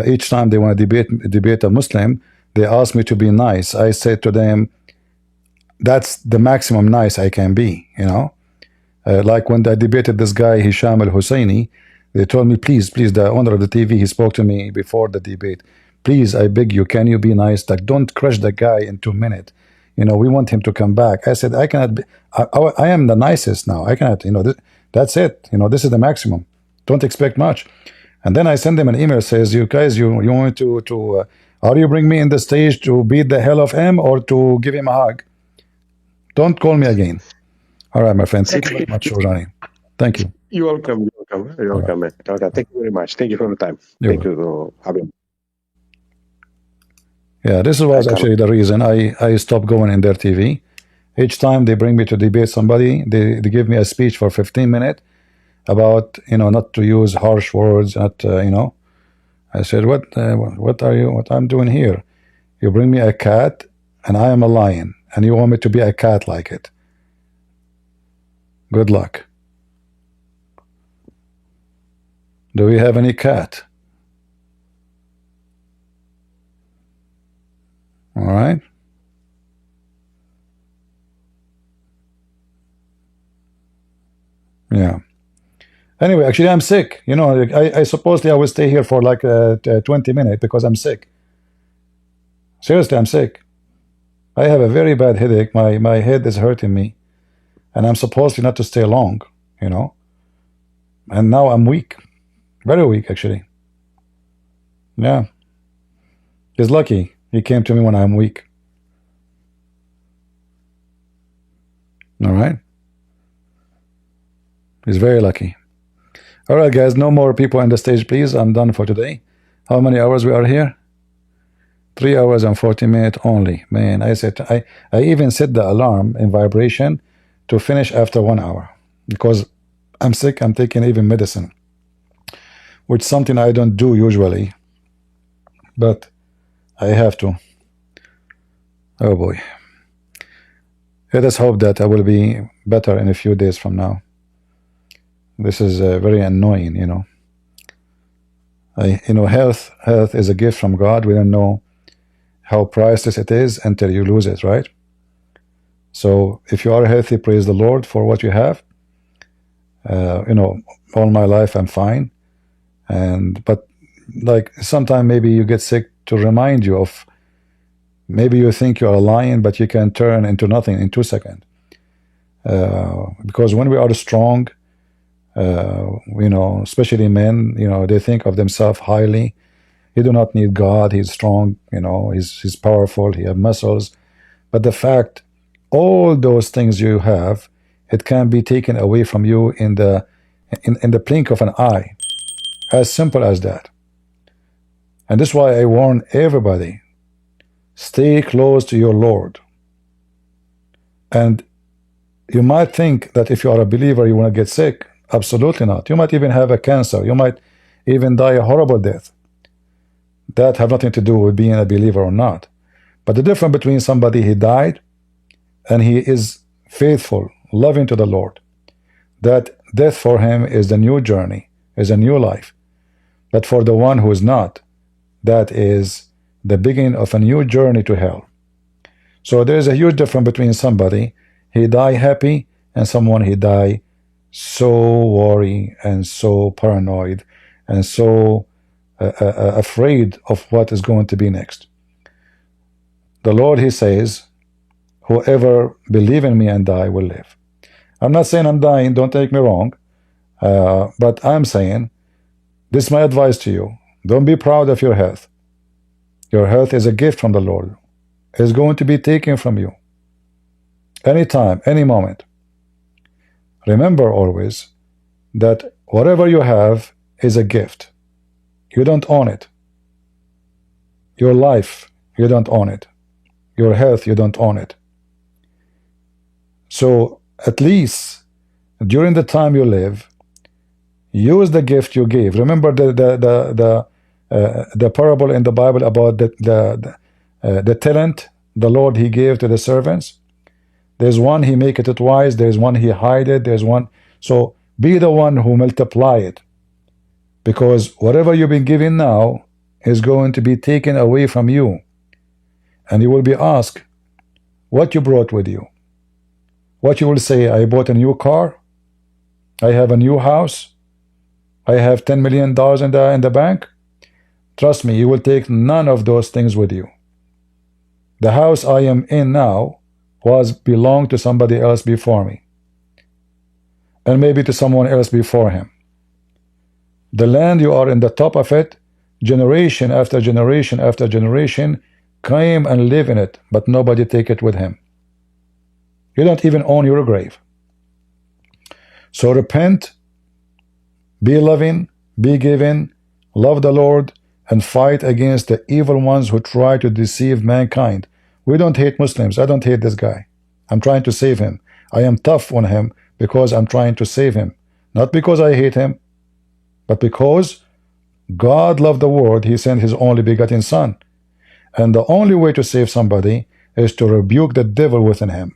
A: Each time they want to debate a Muslim, they ask me to be nice. I said to them, that's the maximum nice I can be. Like when I debated this guy Hisham Al Husseini, they told me, please, the owner of the TV, he spoke to me before the debate. Please, I beg you, can you be nice? Like, don't crush the guy in 2 minutes. We want him to come back. I said, I cannot be. I am the nicest now. I cannot. That's it. This is the maximum. Don't expect much. And then I send them an email says, you guys, you want to are you bring me in the stage to beat the hell of him or to give him a hug? Don't call me again. All right, my friend. Thank you very much for joining. Thank you.
E: You're welcome. You're
A: All right.
E: welcome, man. Okay, thank you very much. Thank you for the time.
A: You're
E: Thank
A: welcome.
E: you for having.
A: Yeah, this
E: I
A: was
E: can.
A: actually the reason I stopped going in their TV. Each time they bring me to debate somebody, they give me a speech for 15 minutes about, not to use harsh words, not, I said, what I'm doing here? You bring me a cat and I am a lion and you want me to be a cat like it. Good luck. Do we have any cat? All right. Yeah. Anyway, actually, I'm sick. You know, I supposedly I will stay here for like 20 minutes because I'm sick. Seriously, I'm sick. I have a very bad headache. My head is hurting me, and I'm supposed not to stay long. You know, and now I'm weak, very weak actually. Yeah, he's lucky he came to me when I'm weak. All right, he's very lucky. All right, guys, no more people on the stage, please. I'm done for today. How many hours we are here? 3 hours and 40 minutes only. Man, I even set the alarm in vibration to finish after 1 hour because I'm sick. I'm taking even medicine, which is something I don't do usually, but I have to. Oh boy. Let us hope that I will be better in a few days from now. This is very annoying, you know. Health is a gift from God. We don't know how priceless it is until you lose it, right? So if you are healthy, praise the Lord for what you have. All my life I'm fine, but like sometimes maybe you get sick to remind you of, maybe you think you're a lion, but you can turn into nothing in 2 seconds. Because when we are strong, especially men, they think of themselves highly. He do not need God. He's strong. He's powerful. He have muscles. But the fact, all those things you have, it can be taken away from you in the blink of an eye. As simple as that. And this is why I warn everybody: stay close to your Lord. And you might think that if you are a believer, you want to get sick. Absolutely not. You might even have a cancer. You might even die a horrible death. That have nothing to do with being a believer or not. But the difference between somebody he died and he is faithful, loving to the Lord, that death for him is the new journey, is a new life. But for the one who is not, that is the beginning of a new journey to hell. So there is a huge difference between somebody he die happy and someone he die so worried and so paranoid and so afraid of what is going to be next. The Lord, he says, whoever believe in me and die will live. I'm not saying I'm dying, don't take me wrong, but I'm saying, this is my advice to you: don't be proud of your health. Your health is a gift from the Lord. It's going to be taken from you anytime, any moment. Remember always that whatever you have is a gift. You don't own it. Your life, you don't own it. Your health, you don't own it. So at least during the time you live, use the gift you gave. Remember the parable in the Bible about the talent the Lord he gave to the servants. There's one he make it twice. There's one he hide it. There's one. So be the one who multiply it, because whatever you've been given now is going to be taken away from you, and you will be asked what you brought with you. What you will say: I bought a new car, I have a new house, I have $10 million in the bank. Trust me, you will take none of those things with you. The house I am in now belonged to somebody else before me, and maybe to someone else before him. The land, you are in the top of it, generation after generation after generation came and live in it, but nobody take it with him. You don't even own your grave. So repent, be loving, be giving, love the Lord, and fight against the evil ones who try to deceive mankind. We don't hate Muslims. I don't hate this guy. I'm trying to save him. I am tough on him because I'm trying to save him. Not because I hate him, but because God loved the world. He sent his only begotten son. And the only way to save somebody is to rebuke the devil within him,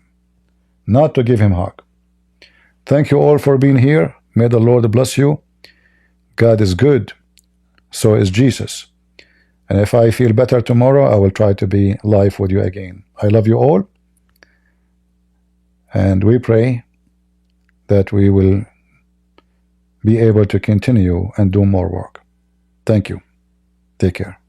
A: not to give him a hug. Thank you all for being here. May the Lord bless you. God is good. So is Jesus. And if I feel better tomorrow, I will try to be live with you again. I love you all. And we pray that we will be able to continue and do more work. Thank you. Take care.